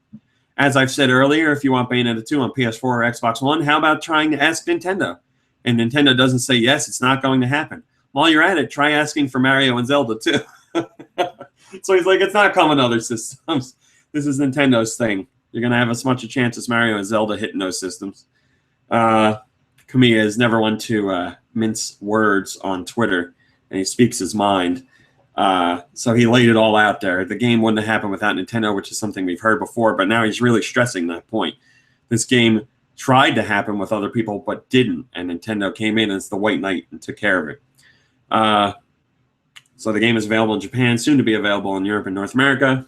A: As I've said earlier, if you want Bayonetta 2 on PS4 or Xbox One, how about trying to ask Nintendo? And Nintendo doesn't say, yes, it's not going to happen. While you're at it, try asking for Mario and Zelda, too. So he's like, it's not coming to other systems. This is Nintendo's thing. You're going to have as much a chance as Mario and Zelda hitting those systems. Kamiya is never one to mince words on Twitter, and he speaks his mind. So he laid it all out there. The game wouldn't have happened without Nintendo, which is something we've heard before, but now he's really stressing that point. This game tried to happen with other people, but didn't. And Nintendo came in as the white knight and took care of it. So the game is available in Japan, soon to be available in Europe and North America.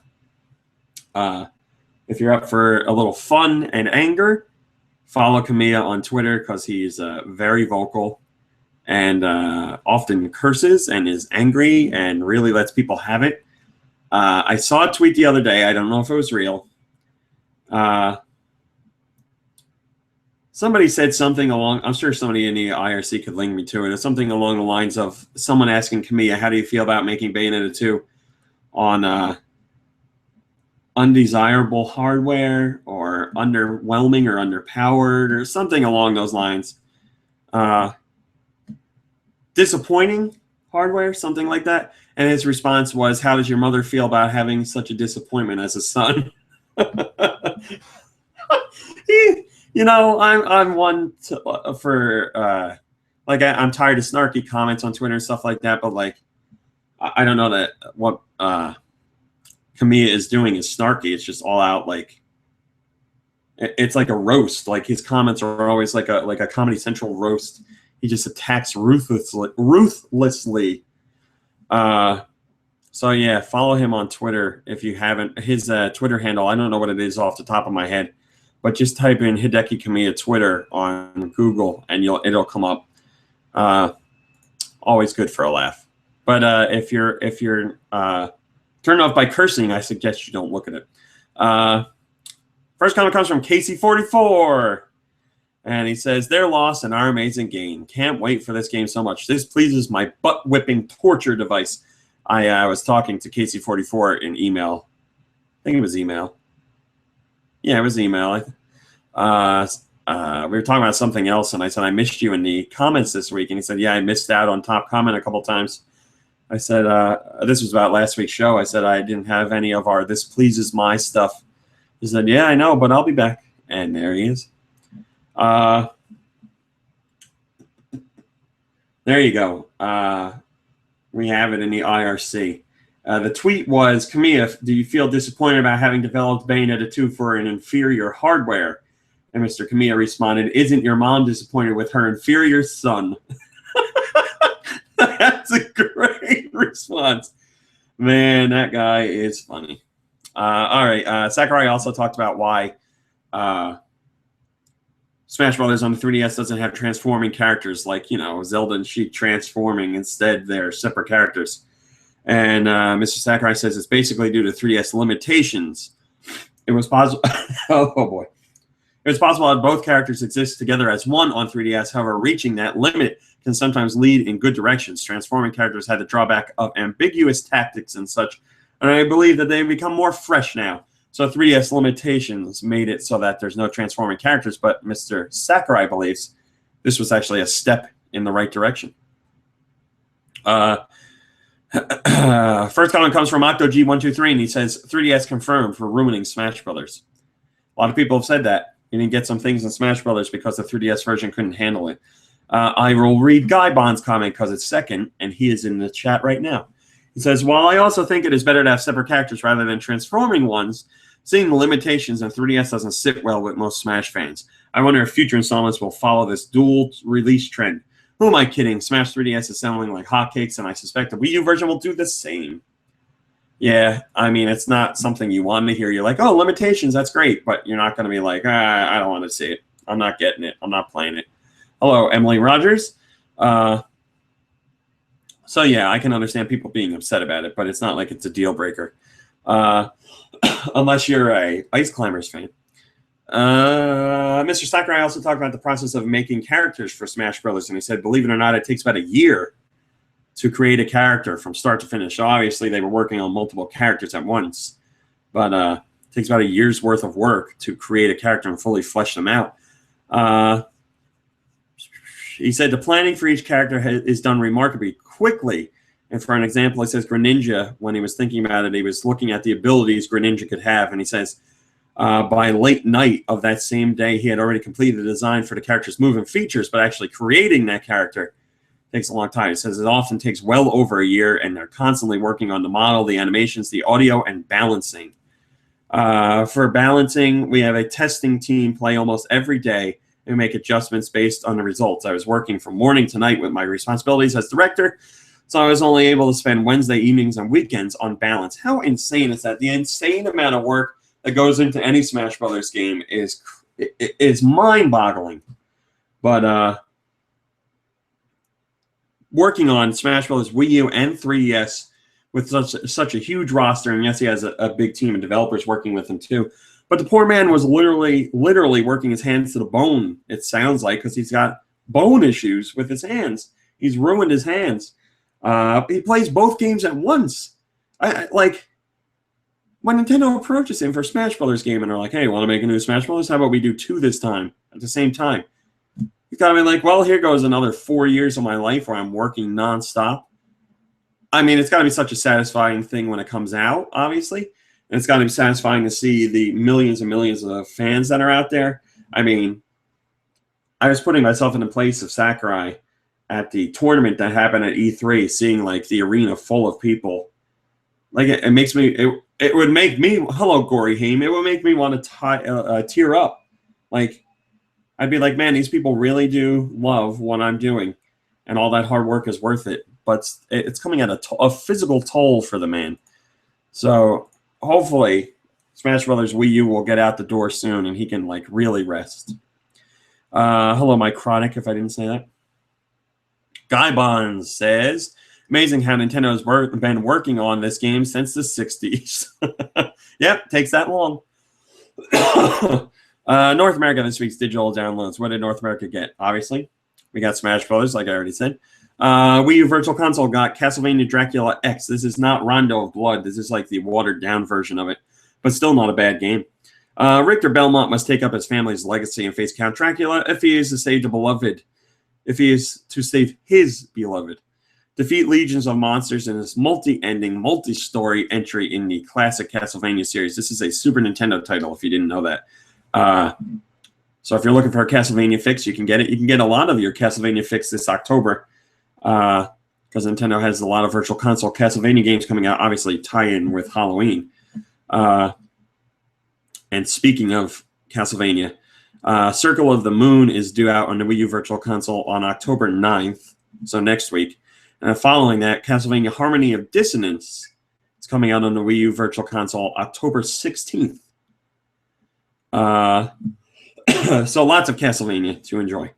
A: If you're up for a little fun and anger, follow Kamiya on Twitter because he's very vocal and often curses and is angry and really lets people have it. I saw a tweet the other day. I don't know if it was real. Somebody said something along, I'm sure somebody in the IRC could link me to it. It's something along the lines of someone asking Kamiya, how do you feel about making Bayonetta 2 on undesirable hardware or underwhelming or underpowered or something along those lines. Disappointing hardware, something like that. And his response was, how does your mother feel about having such a disappointment as a son? I'm one for like I'm tired of snarky comments on Twitter and stuff like that, but like I don't know that what Kamiya is doing is snarky. It's just all out like it's like a roast. Like his comments are always like a Comedy Central roast. He just attacks ruthlessly. So yeah, follow him on Twitter if you haven't. His Twitter handle, I don't know what it is off the top of my head, but just type in Hideki Kamiya Twitter on Google and it'll come up. Always good for a laugh. But if you're turned off by cursing, I suggest you don't look at it. First comment comes from Casey44. And he says, their loss and our amazing gain. Can't wait for this game so much. This pleases my butt-whipping torture device. I was talking to Casey44 in email. I think it was email. Yeah, it was email. We were talking about something else, and I said, I missed you in the comments this week. And he said, yeah, I missed out on top comment a couple times. I said, this was about last week's show. I said, I didn't have any of our This Pleases My stuff. He said, yeah, I know, but I'll be back. And there he is. There you go. We have it in the IRC. The tweet was, Kamiya, do you feel disappointed about having developed Bayonetta 2 for an inferior hardware? And Mr. Kamiya responded, isn't your mom disappointed with her inferior son? That's a great response. Man, that guy is funny. All right. Sakurai also talked about why Smash Brothers on the 3DS doesn't have transforming characters like, Zelda and Sheik transforming. Instead, they're separate characters. And Mr. Sakurai says it's basically due to 3DS limitations. It was possible. Oh, boy. It was possible that both characters exist together as one on 3DS. However, reaching that limit can sometimes lead in good directions. Transforming characters had the drawback of ambiguous tactics and such. And I believe that they've become more fresh now. So 3DS limitations made it so that there's no transforming characters, but Mr. Sakurai believes this was actually a step in the right direction. First comment comes from OctoG123, and he says, 3DS confirmed for ruining Smash Brothers. A lot of people have said that. You didn't get some things in Smash Brothers because the 3DS version couldn't handle it. I will read Guy Bond's comment because it's second, and he is in the chat right now. He says, while I also think it is better to have separate characters rather than transforming ones, seeing the limitations in 3DS doesn't sit well with most Smash fans. I wonder if future installments will follow this dual release trend. Who am I kidding? Smash 3DS is selling like hotcakes, and I suspect the Wii U version will do the same. Yeah, I mean, it's not something you want to hear. You're like, oh, limitations, that's great. But you're not going to be like, I don't want to see it. I'm not getting it. I'm not playing it. Hello, Emily Rogers. So, yeah, I can understand people being upset about it, but it's not like it's a deal breaker. Unless you're a Ice Climbers fan. Mr. Sakurai also talked about the process of making characters for Smash Brothers, and he said, believe it or not, it takes about a year to create a character from start to finish. So obviously, they were working on multiple characters at once, but it takes about a year's worth of work to create a character and fully flesh them out. He said the planning for each character is done remarkably quickly. And for an example, he says Greninja, when he was thinking about it, he was looking at the abilities Greninja could have. And he says by late night of that same day, he had already completed the design for the character's move and features, but actually creating that character takes a long time. He says it often takes well over a year, and they're constantly working on the model, the animations, the audio, and balancing. For balancing, we have a testing team play almost every day and make adjustments based on the results. I was working from morning to night with my responsibilities as director, so I was only able to spend Wednesday evenings and weekends on balance. How insane is that? The insane amount of work that goes into any Smash Brothers game is mind-boggling. But working on Smash Brothers Wii U and 3DS with such a huge roster, and yes, he has a big team of developers working with him too, But the poor man was literally working his hands to the bone, it sounds like, because he's got bone issues with his hands. He's ruined his hands. He plays both games at once. Like, when Nintendo approaches him for Smash Brothers game and they're like, hey, want to make a new Smash Brothers? How about we do 2 this time at the same time? He's got to be like, well, here goes another 4 years of my life where I'm working nonstop. I mean, it's got to be such a satisfying thing when it comes out, obviously. And it's got to be satisfying to see the millions and millions of fans that are out there. I mean, I was putting myself in the place of Sakurai at the tournament that happened at E3, seeing like the arena full of people. Like it makes me, it would make me, hello, Gory Haim, it would make me want to tear up. Like, I'd be like, man, these people really do love what I'm doing, and all that hard work is worth it. But it's coming at a physical toll for the man. So hopefully Smash Brothers Wii U will get out the door soon, and he can like really rest. Hello, Mike Chronic, if I didn't say that. Guy Bonds says, amazing how Nintendo has been working on this game since the 60s. Yep, takes that long. North America this week's digital downloads. What did North America get? Obviously, we got Smash Brothers, like I already said. Wii U Virtual Console got Castlevania Dracula X. This is not Rondo of Blood. This is like the watered-down version of it, but still not a bad game. Richter Belmont must take up his family's legacy and face Count Dracula if he is to save the beloved. If he is to save his beloved. Defeat legions of monsters in this multi-ending, multi-story entry in the classic Castlevania series. This is a Super Nintendo title, if you didn't know that. So if you're looking for a Castlevania fix, you can get it. You can get a lot of your Castlevania fix this October because Nintendo has a lot of Virtual Console Castlevania games coming out, obviously tie-in with Halloween. And speaking of Castlevania, Circle of the Moon is due out on the Wii U Virtual Console on October 9th, so next week. And following that, Castlevania Harmony of Dissonance is coming out on the Wii U Virtual Console October 16th. So lots of Castlevania to enjoy.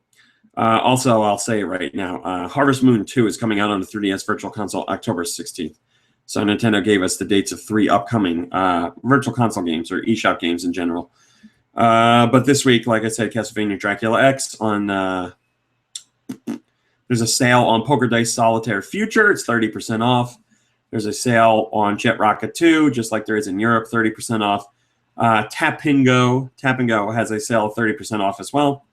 A: Also, I'll say it right now, Harvest Moon 2 is coming out on the 3DS Virtual Console October 16th. So Nintendo gave us the dates of 3 upcoming Virtual Console games, or eShop games in general. But this week, like I said, Castlevania Dracula X on... there's a sale on Poker Dice Solitaire Future. It's 30% off. There's a sale on Jet Rocket 2, just like there is in Europe, 30% off. Tap and Go has a sale of 30% off as well.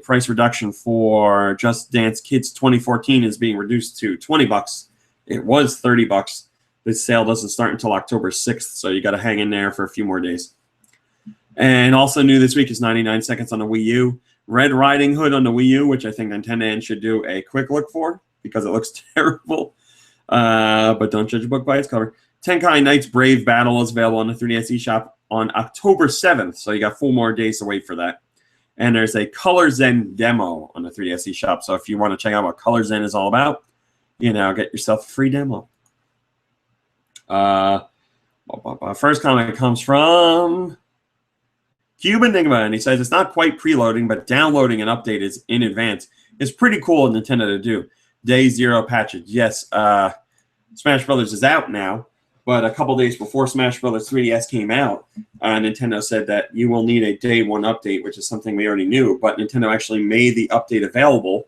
A: Price reduction for Just Dance Kids 2014 is being reduced to $20. It was $30. This sale doesn't start until October 6th, so you got to hang in there for a few more days. And also new this week is 99 Seconds on the Wii U. Red Riding Hood on the Wii U, which I think Nintendo should do a quick look for because it looks terrible. But don't judge a book by its cover. Tenkai Knights Brave Battle is available on the 3DS eShop on October 7th, so you got 4 more days to wait for that. And there's a Color Zen demo on the 3DS eShop, so if you want to check out what Color Zen is all about, you know, get yourself a free demo. First comment comes from Cube Enigma, and he says it's not quite preloading, but downloading an update is in advance. It's pretty cool of Nintendo to do. Day 0 patches. Yes, Smash Brothers is out now, but a couple days before Smash Brothers 3DS came out, Nintendo said that you will need a Day 1 update, which is something we already knew, but Nintendo actually made the update available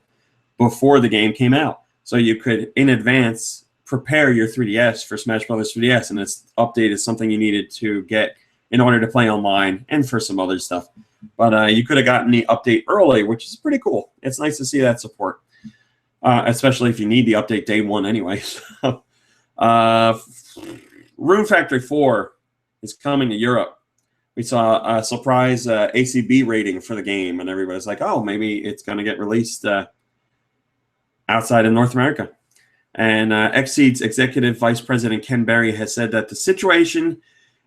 A: before the game came out. So you could, in advance, prepare your 3DS for Smash Brothers 3DS, and this update is something you needed to get in order to play online and for some other stuff. But you could have gotten the update early, which is pretty cool. It's nice to see that support, especially if you need the update Day 1 anyway. Rune Factory 4 is coming to Europe. We saw a surprise ACB rating for the game, and everybody's like, oh, maybe it's going to get released outside of North America. And Xseed's Executive Vice President Ken Berry has said that the situation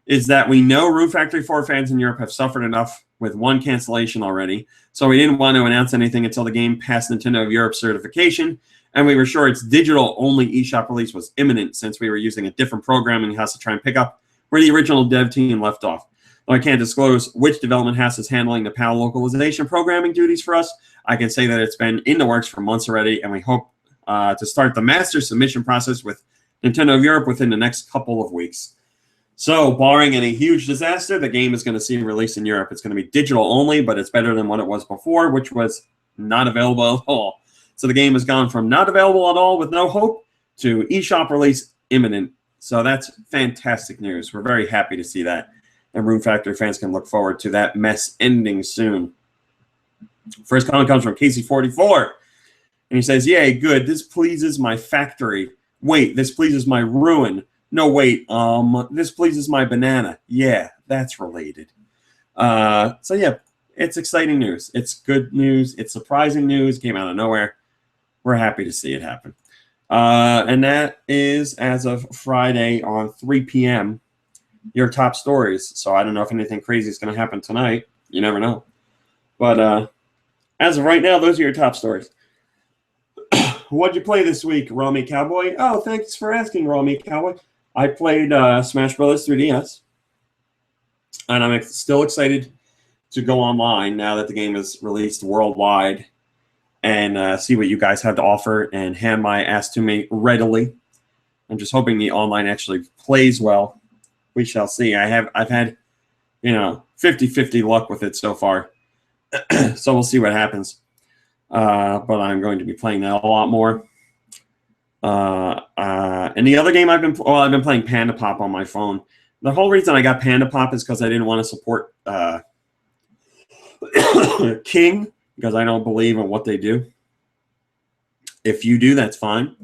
A: is that we know Rune Factory 4 fans in Europe have suffered enough with 1 cancellation already, so we didn't want to announce anything until the game passed Nintendo of Europe certification, and we were sure its digital-only eShop release was imminent since we were using a different programming house to try and pick up where the original dev team left off. Though I can't disclose which development house is handling the PAL localization programming duties for us, I can say that it's been in the works for months already, and we hope to start the master submission process with Nintendo of Europe within the next couple of weeks. So, barring any huge disaster, the game is going to see release in Europe. It's going to be digital only, but it's better than what it was before, which was not available at all. So the game has gone from not available at all with no hope to eShop release imminent. So that's fantastic news. We're very happy to see that. And Rune Factory fans can look forward to that mess ending soon. First comment comes from Casey44. And he says, yay, good. This pleases my factory. Wait, this pleases my ruin. No, wait, this pleases my banana. Yeah, that's related. So, yeah, it's exciting news. It's good news. It's surprising news. Came out of nowhere. We're happy to see it happen. And that is, as of Friday on 3 p.m., your top stories. So I don't know if anything crazy is going to happen tonight. You never know. But as of right now, those are your top stories. What'd you play this week, Raw Meat Cowboy? Oh, thanks for asking, Raw Meat Cowboy. I played Smash Bros. 3DS, and I'm still excited to go online now that the game is released worldwide and see what you guys have to offer and hand my ass to me readily. I'm just hoping the online actually plays well. We shall see. I've had 50-50 luck with it so far, so we'll see what happens. But I'm going to be playing that a lot more. And the other game I've been playing Panda Pop on my phone. The whole reason I got Panda Pop is because I didn't want to support King, because I don't believe in what they do. If you do, that's fine.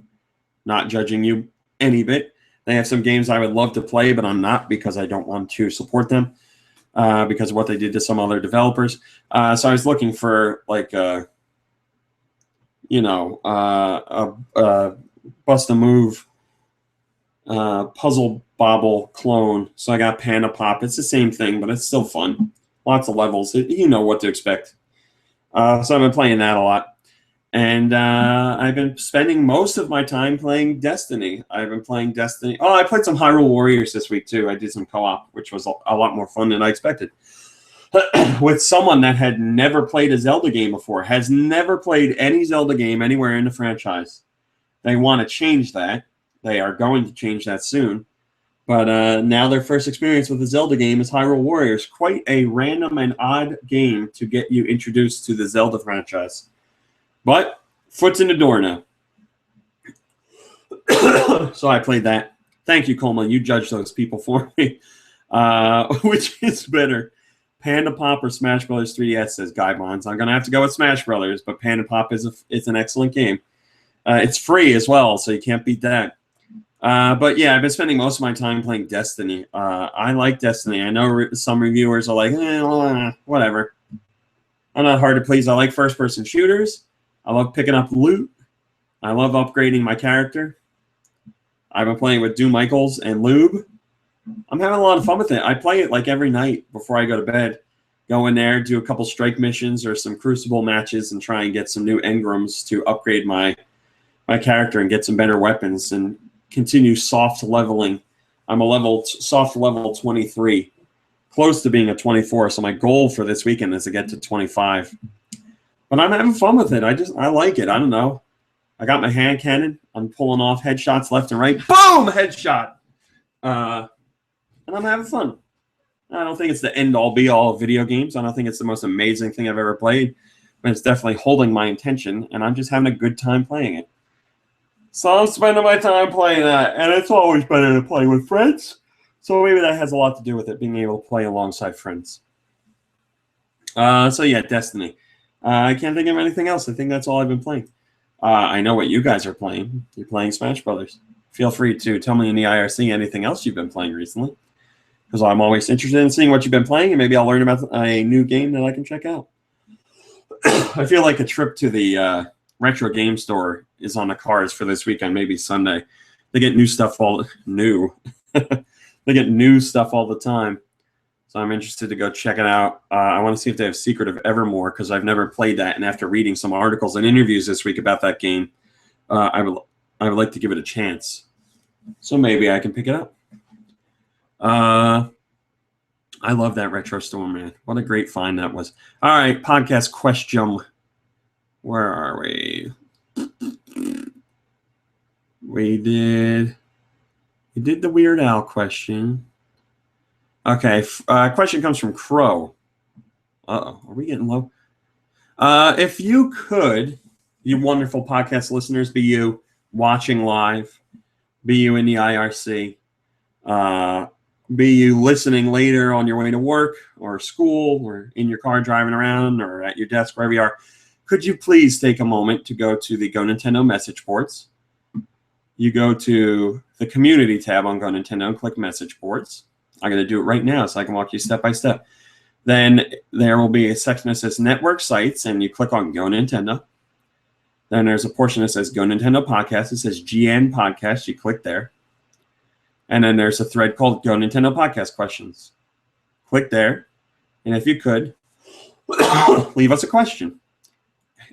A: Not judging you any bit. They have some games I would love to play, but I'm not because I don't want to support them because of what they did to some other developers. So I was looking for like a bust a move puzzle bobble clone. So I got Panda Pop. It's the same thing, but it's still fun. Lots of levels. You know what to expect. So I've been playing that a lot. And I've been spending most of my time playing Destiny. I've been playing Destiny. Oh, I played some Hyrule Warriors this week, too. I did some co-op, which was a lot more fun than I expected. With someone that had never played a Zelda game before, has never played any Zelda game anywhere in the franchise. They want to change that. They are going to change that soon. But now their first experience with a Zelda game is Hyrule Warriors. Quite a random and odd game to get you introduced to the Zelda franchise. But foot's in the door now. So I played that. Thank you, Coleman. You judged those people for me. Which is better, Panda Pop or Smash Brothers 3DS, says Guy Bonds. I'm going to have to go with Smash Brothers, but Panda Pop is an excellent game. It's free as well, so you can't beat that. But yeah, I've been spending most of my time playing Destiny. I like Destiny. I know some reviewers are like, whatever. I'm not hard to please. I like first-person shooters. I love picking up loot. I love upgrading my character. I've been playing with Doom Michaels and Lube. I'm having a lot of fun with it. I play it like every night before I go to bed. Go in there, do a couple strike missions or some Crucible matches and try and get some new engrams to upgrade my character and get some better weapons and continue soft leveling. I'm a soft level 23, close to being a 24. So my goal for this weekend is to get to 25. But I'm having fun with it. I like it. I don't know. I got my hand cannon. I'm pulling off headshots left and right. Boom! Headshot. And I'm having fun. I don't think it's the end-all, be-all of video games. I don't think it's the most amazing thing I've ever played. But it's definitely holding my attention, and I'm just having a good time playing it. So I'm spending my time playing that, and it's always better to play with friends. So maybe that has a lot to do with it, being able to play alongside friends. So yeah, Destiny. I can't think of anything else. I think that's all I've been playing. I know what you guys are playing. You're playing Smash Brothers. Feel free to tell me in the IRC anything else you've been playing recently, because I'm always interested in seeing what you've been playing, and maybe I'll learn about a new game that I can check out. I feel like a trip to the retro game store is on the cards for this weekend, maybe Sunday. They get new stuff They get new stuff all the time. So I'm interested to go check it out. I want to see if they have Secret of Evermore, because I've never played that. And after reading some articles and interviews this week about that game, I would like to give it a chance. So maybe I can pick it up. I love that retro store, man. What a great find that was. All right, podcast question. Where are we? We did the Weird Al question. Okay, question comes from Crow. Uh-oh, are we getting low? If you could, you wonderful podcast listeners, be you watching live, be you in the IRC, be you listening later on your way to work or school or in your car driving around or at your desk, wherever you are, could you please take a moment to go to the GoNintendo message boards? You go to the community tab on GoNintendo and click message boards. I'm going to do it right now so I can walk you step by step. Then there will be a section that says network sites, and you click on GoNintendo. Then there's a portion that says GoNintendo Podcast. It says GN Podcast. You click there. And then there's a thread called GoNintendo Podcast Questions. Click there. And if you could, leave us a question.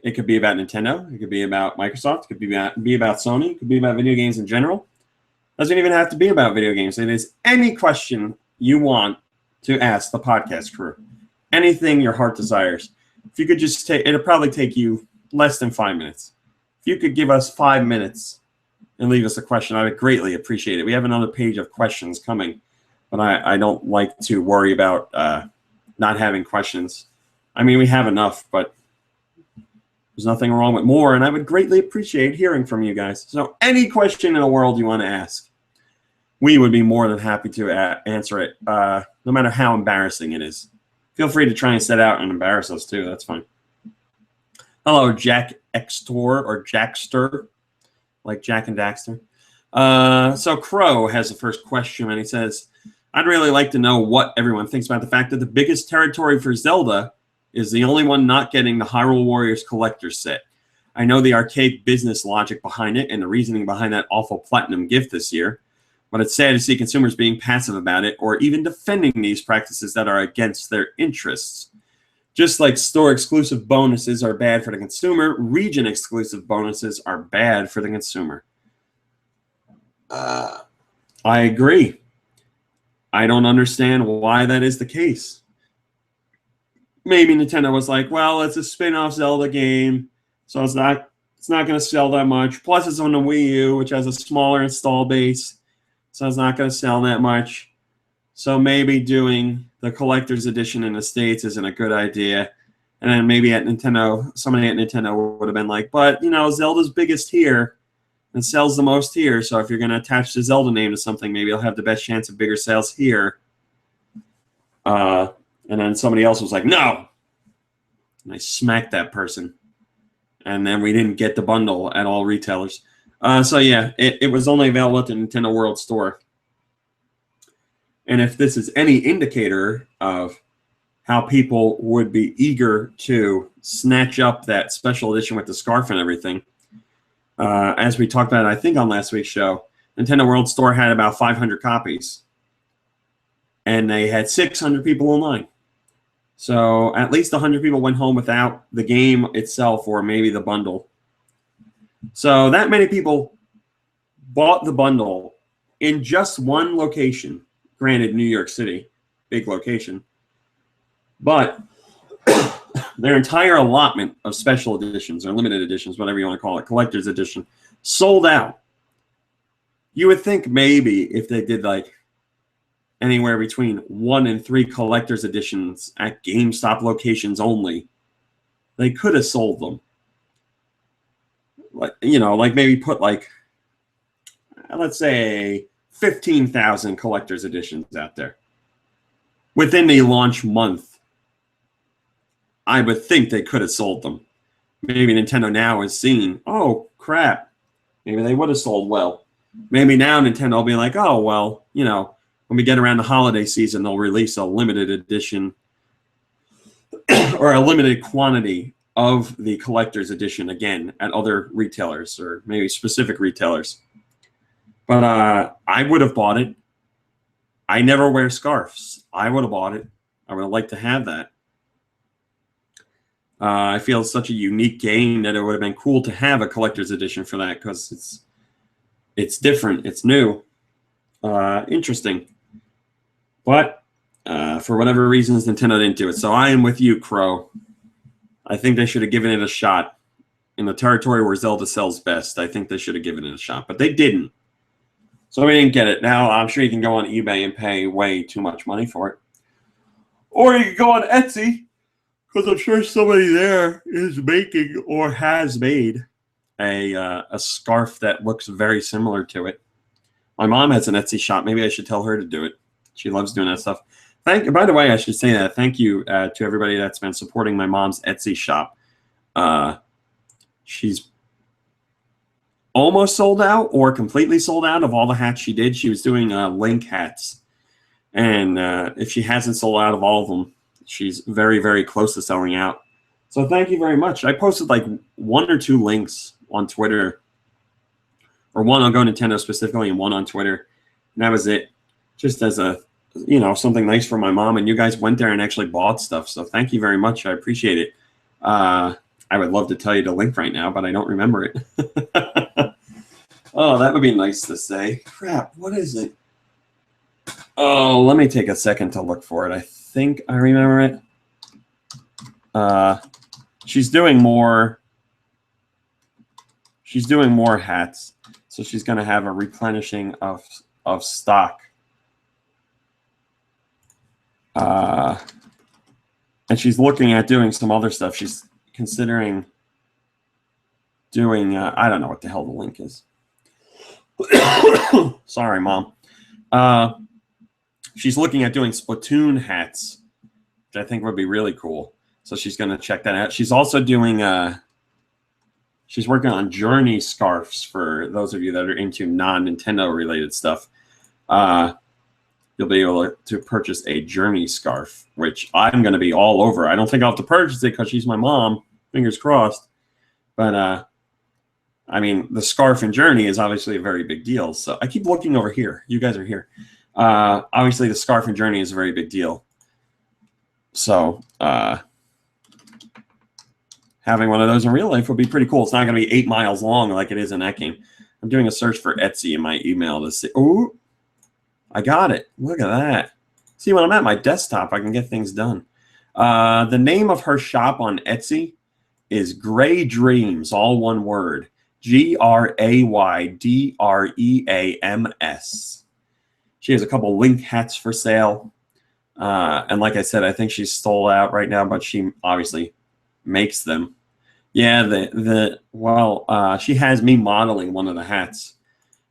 A: It could be about Nintendo. It could be about Microsoft. It could be about Sony. It could be about video games in general. It doesn't even have to be about video games. It is any question you want to ask the podcast crew. Anything your heart desires. If you could just take, it'll probably take you less than 5 minutes. If you could give us 5 minutes and leave us a question, I would greatly appreciate it. We have another page of questions coming, but I don't like to worry about not having questions. I mean, we have enough, but there's nothing wrong with more, and I would greatly appreciate hearing from you guys. So any question in the world you want to ask, we would be more than happy to answer it, no matter how embarrassing it is. Feel free to try and set out and embarrass us, too. That's fine. Hello, Jack Xtor or Jackster, like Jack and Daxter. So Crow has the first question, and he says, I'd really like to know what everyone thinks about the fact that the biggest territory for Zelda is the only one not getting the Hyrule Warriors collector's set. I know the arcade business logic behind it and the reasoning behind that awful platinum gift this year, but it's sad to see consumers being passive about it or even defending these practices that are against their interests. Just like store-exclusive bonuses are bad for the consumer, region-exclusive bonuses are bad for the consumer. I agree. I don't understand why that is the case. Maybe Nintendo was like, well, it's a spin-off Zelda game, so it's not going to sell that much. Plus, it's on the Wii U, which has a smaller install base, so it's not going to sell that much. So maybe doing the collector's edition in the States isn't a good idea. And then maybe at Nintendo, somebody at Nintendo would have been like, but, you know, Zelda's biggest here and sells the most here, so if you're going to attach the Zelda name to something, maybe it'll have the best chance of bigger sales here. And then somebody else was like, no. And I smacked that person. And then we didn't get the bundle at all retailers. So yeah, it was only available at the Nintendo World Store. And if this is any indicator of how people would be eager to snatch up that special edition with the scarf and everything, as we talked about, I think on last week's show, Nintendo World Store had about 500 copies. And they had 600 people in line. So at least 100 people went home without the game itself or maybe the bundle. So that many people bought the bundle in just one location. Granted, New York City, big location. But their entire allotment of special editions or limited editions, whatever you want to call it, collector's edition, sold out. You would think maybe if they did like anywhere between 1 and 3 collector's editions at GameStop locations only, they could have sold them. Like, you know, like maybe put like, let's say 15,000 collector's editions out there. Within the launch month, I would think they could have sold them. Maybe Nintendo now is seeing, oh, crap. Maybe they would have sold well. Maybe now Nintendo will be like, oh, well, you know, when we get around the holiday season, they'll release a limited edition or a limited quantity of the collector's edition again at other retailers or maybe specific retailers. But I would have bought it. I never wear scarves. I would have bought it. I would have liked to have that. I feel it's such a unique game that it would have been cool to have a collector's edition for that because it's different. It's new. Interesting. But for whatever reasons, Nintendo didn't do it. So I am with you, Crow. I think they should have given it a shot. In the territory where Zelda sells best, I think they should have given it a shot. But they didn't. So we didn't get it. Now I'm sure you can go on eBay and pay way too much money for it. Or you can go on Etsy, because I'm sure somebody there is making or has made a scarf that looks very similar to it. My mom has an Etsy shop. Maybe I should tell her to do it. She loves doing that stuff. By the way, I should say that. Thank you to everybody that's been supporting my mom's Etsy shop. She's almost sold out or completely sold out of all the hats she did. She was doing link hats. And if she hasn't sold out of all of them, she's very, very close to selling out. So thank you very much. I posted like 1 or 2 links on Twitter, or one on GoNintendo specifically and one on Twitter. And that was it. Just as a, something nice for my mom. And you guys went there and actually bought stuff. So thank you very much. I appreciate it. I would love to tell you the link right now, but I don't remember it. Oh, that would be nice to say. Crap, what is it? Oh, let me take a second to look for it. I think I remember it. She's doing more hats. So she's going to have a replenishing of stock. And she's looking at doing some other stuff. She's considering doing, I don't know what the hell the link is. Sorry, Mom. She's looking at doing Splatoon hats, which I think would be really cool. So she's going to check that out. She's also doing, she's working on Journey scarves for those of you that are into non-Nintendo related stuff. You'll be able to purchase a Journey scarf, which I'm going to be all over. I don't think I'll have to purchase it because she's my mom. Fingers crossed. But, I mean, the scarf in Journey is obviously a very big deal. So I keep looking over here. You guys are here. Obviously, the scarf in Journey is a very big deal. So having one of those in real life would be pretty cool. It's not going to be 8 miles long like it is in that game. I'm doing a search for Etsy in my email to see. Oh, I got it. Look at that. See, when I'm at my desktop, I can get things done. The name of her shop on Etsy is Gray Dreams, all one word. GRAYDREAMS. She has a couple link hats for sale. And like I said, I think she's sold out right now, but she obviously makes them. Yeah, she has me modeling one of the hats,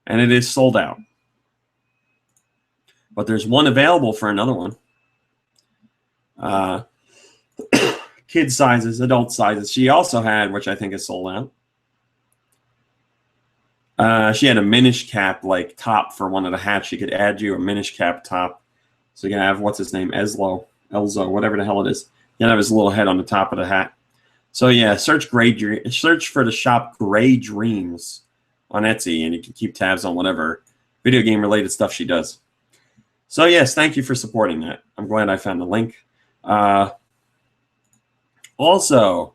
A: and it is sold out. But there's one available for another one. Kid sizes, adult sizes. She also had, which I think is sold out. She had a Minish Cap like top for one of the hats. She could add you a Minish Cap top. So you can have, what's his name? Elzo, whatever the hell it is. You can have his little head on the top of the hat. So yeah, search for the shop Gray Dreams on Etsy, and you can keep tabs on whatever video game related stuff she does. So yes, thank you for supporting that. I'm glad I found the link. Also,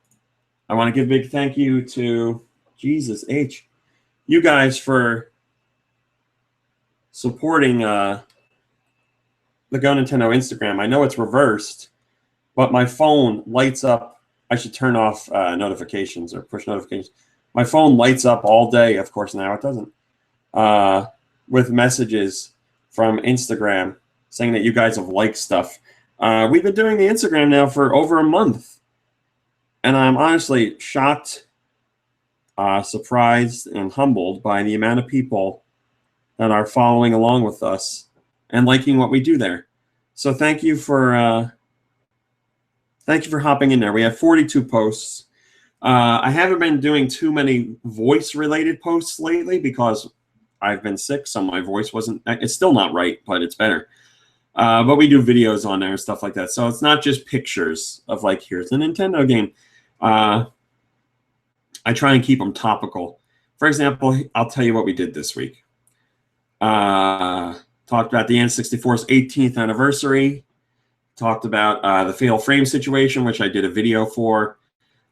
A: I want to give a big thank you to Jesus H. You guys for supporting the GoNintendo Instagram. I know it's reversed, but my phone lights up. I should turn off notifications or push notifications. My phone lights up all day. Of course, now it doesn't. With messages from Instagram saying that you guys have liked stuff. We've been doing the Instagram now for over a month. And I'm honestly shocked, surprised, and humbled by the amount of people that are following along with us and liking what we do there. So thank you for hopping in there. We have 42 posts. I haven't been doing too many voice-related posts lately because I've been sick, so my voice it's still not right, but it's better. But we do videos on there and stuff like that. So it's not just pictures of like, here's a Nintendo game. I try and keep them topical. For example, I'll tell you what we did this week. Talked about the N64's 18th anniversary. Talked about the Fatal Frame situation, which I did a video for.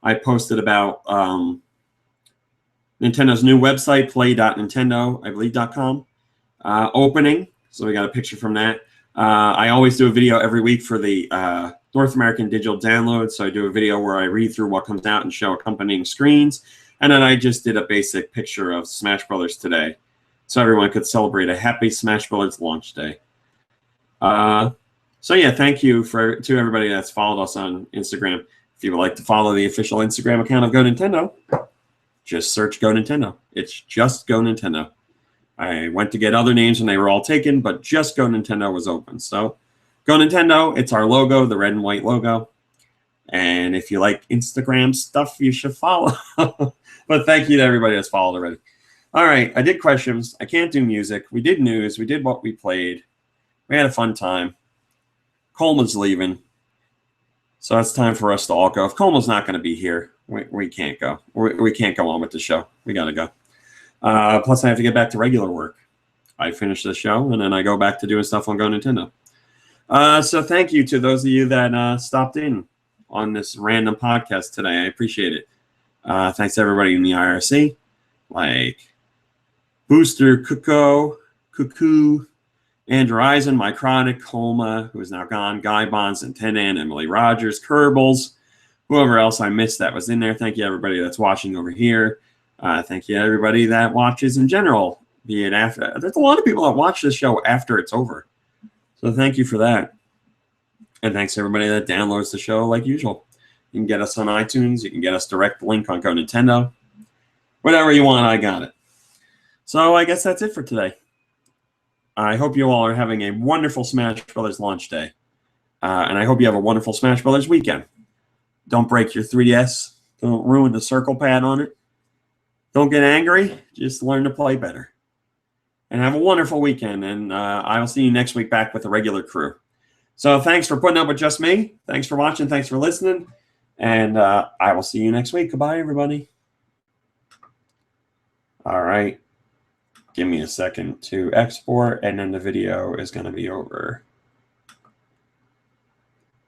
A: I posted about Nintendo's new website, play.nintendo, I believe, .com, opening. So we got a picture from that. I always do a video every week for the North American digital download. So I do a video where I read through what comes out and show accompanying screens. And then I just did a basic picture of Smash Brothers today. so everyone could celebrate a happy Smash Brothers launch day. So yeah, thank you to everybody that's followed us on Instagram. If you would like to follow the official Instagram account of GoNintendo, just search GoNintendo. It's just GoNintendo. I went to get other names and they were all taken, but just GoNintendo was open. So GoNintendo, it's our logo, the red and white logo. And if you like Instagram stuff, you should follow. But thank you to everybody that's followed already. All right, I did questions. I can't do music. We did news. We did what we played. We had a fun time. Coleman's leaving. So it's time for us to all go. If Coleman's not going to be here, we can't go. We can't go on with the show. We got to go. Plus, I have to get back to regular work. I finish the show, and then I go back to doing stuff on GoNintendo. So thank you to those of you that stopped in on this random podcast today. I appreciate it. Thanks to everybody in the IRC, like Booster, Cuckoo, Andrew Eisen, Mycronic, Homa, who is now gone, Guy Bonds, and Tenan, Emily Rogers, Kerbals, whoever else I missed that was in there. Thank you, everybody that's watching over here. Thank you, everybody that watches in general, be it after. There's a lot of people that watch this show after it's over. So thank you for that. And thanks to everybody that downloads the show like usual. You can get us on iTunes. You can get us direct link on GoNintendo. Whatever you want, I got it. So I guess that's it for today. I hope you all are having a wonderful Smash Brothers launch day. And I hope you have a wonderful Smash Brothers weekend. Don't break your 3DS. Don't ruin the circle pad on it. Don't get angry. Just learn to play better. And have a wonderful weekend. And I will see you next week back with the regular crew. So thanks for putting up with just me. Thanks for watching. Thanks for listening. And I will see you next week. Goodbye, everybody. All right. Give me a second to export, and then the video is going to be over.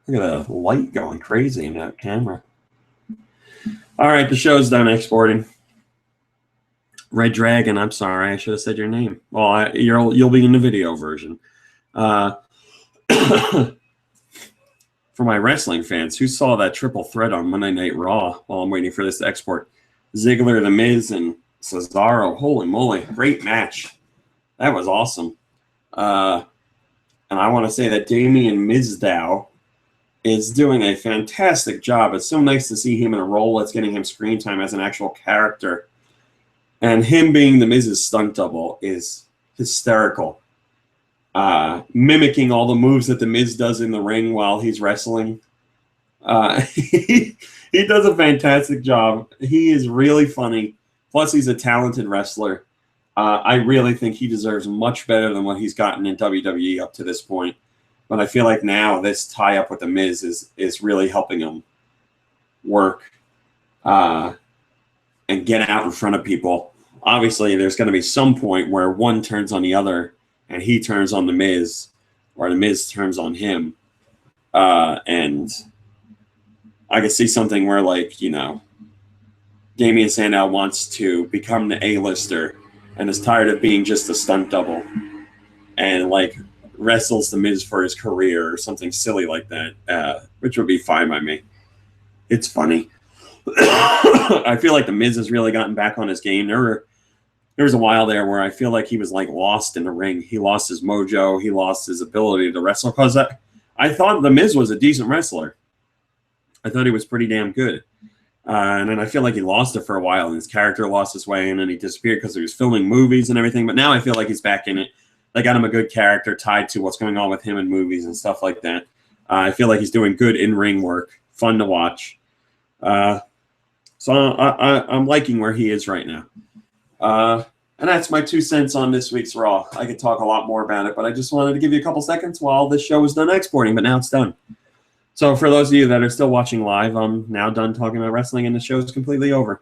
A: Look at the light going crazy in that camera. All right, the show's done exporting. Red Dragon, I'm sorry, I should have said your name. Well, you'll be in the video version. For my wrestling fans, who saw that triple threat on Monday Night Raw while I'm waiting for this to export? Ziggler, The Miz, and Cesaro. Holy moly, great match. That was awesome. And I want to say that Damien Mizdow is doing a fantastic job. It's so nice to see him in a role that's getting him screen time as an actual character. And him being The Miz's stunt double is hysterical. Mimicking all the moves that The Miz does in the ring while he's wrestling. He does a fantastic job. He is really funny. Plus, he's a talented wrestler. I really think he deserves much better than what he's gotten in WWE up to this point. But I feel like now this tie-up with The Miz is really helping him work and get out in front of people. Obviously, there's going to be some point where one turns on the other and he turns on The Miz, or The Miz turns on him. And I could see something where, like, you know, Damien Sandow wants to become the A-lister and is tired of being just a stunt double and, like, wrestles The Miz for his career or something silly like that, which would be fine by me. It's funny. I feel like The Miz has really gotten back on his game. There was a while there where I feel like he was, like, lost in the ring. He lost his mojo. He lost his ability to wrestle, because I thought The Miz was a decent wrestler. I thought he was pretty damn good. And then I feel like he lost it for a while, and his character lost his way, and then he disappeared because he was filming movies and everything. But now I feel like he's back in it. They got him a good character tied to what's going on with him in movies and stuff like that. I feel like he's doing good in-ring work, fun to watch. So I'm liking where he is right now. And that's my 2 cents on this week's Raw. I could talk a lot more about it, but I just wanted to give you a couple seconds while this show was done exporting, but now it's done. So for those of you that are still watching live, I'm now done talking about wrestling, and the show is completely over.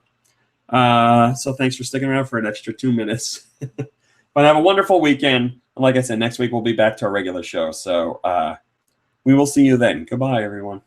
A: So thanks for sticking around for an extra 2 minutes. But have a wonderful weekend. And like I said, next week we'll be back to our regular show. So we will see you then. Goodbye, everyone.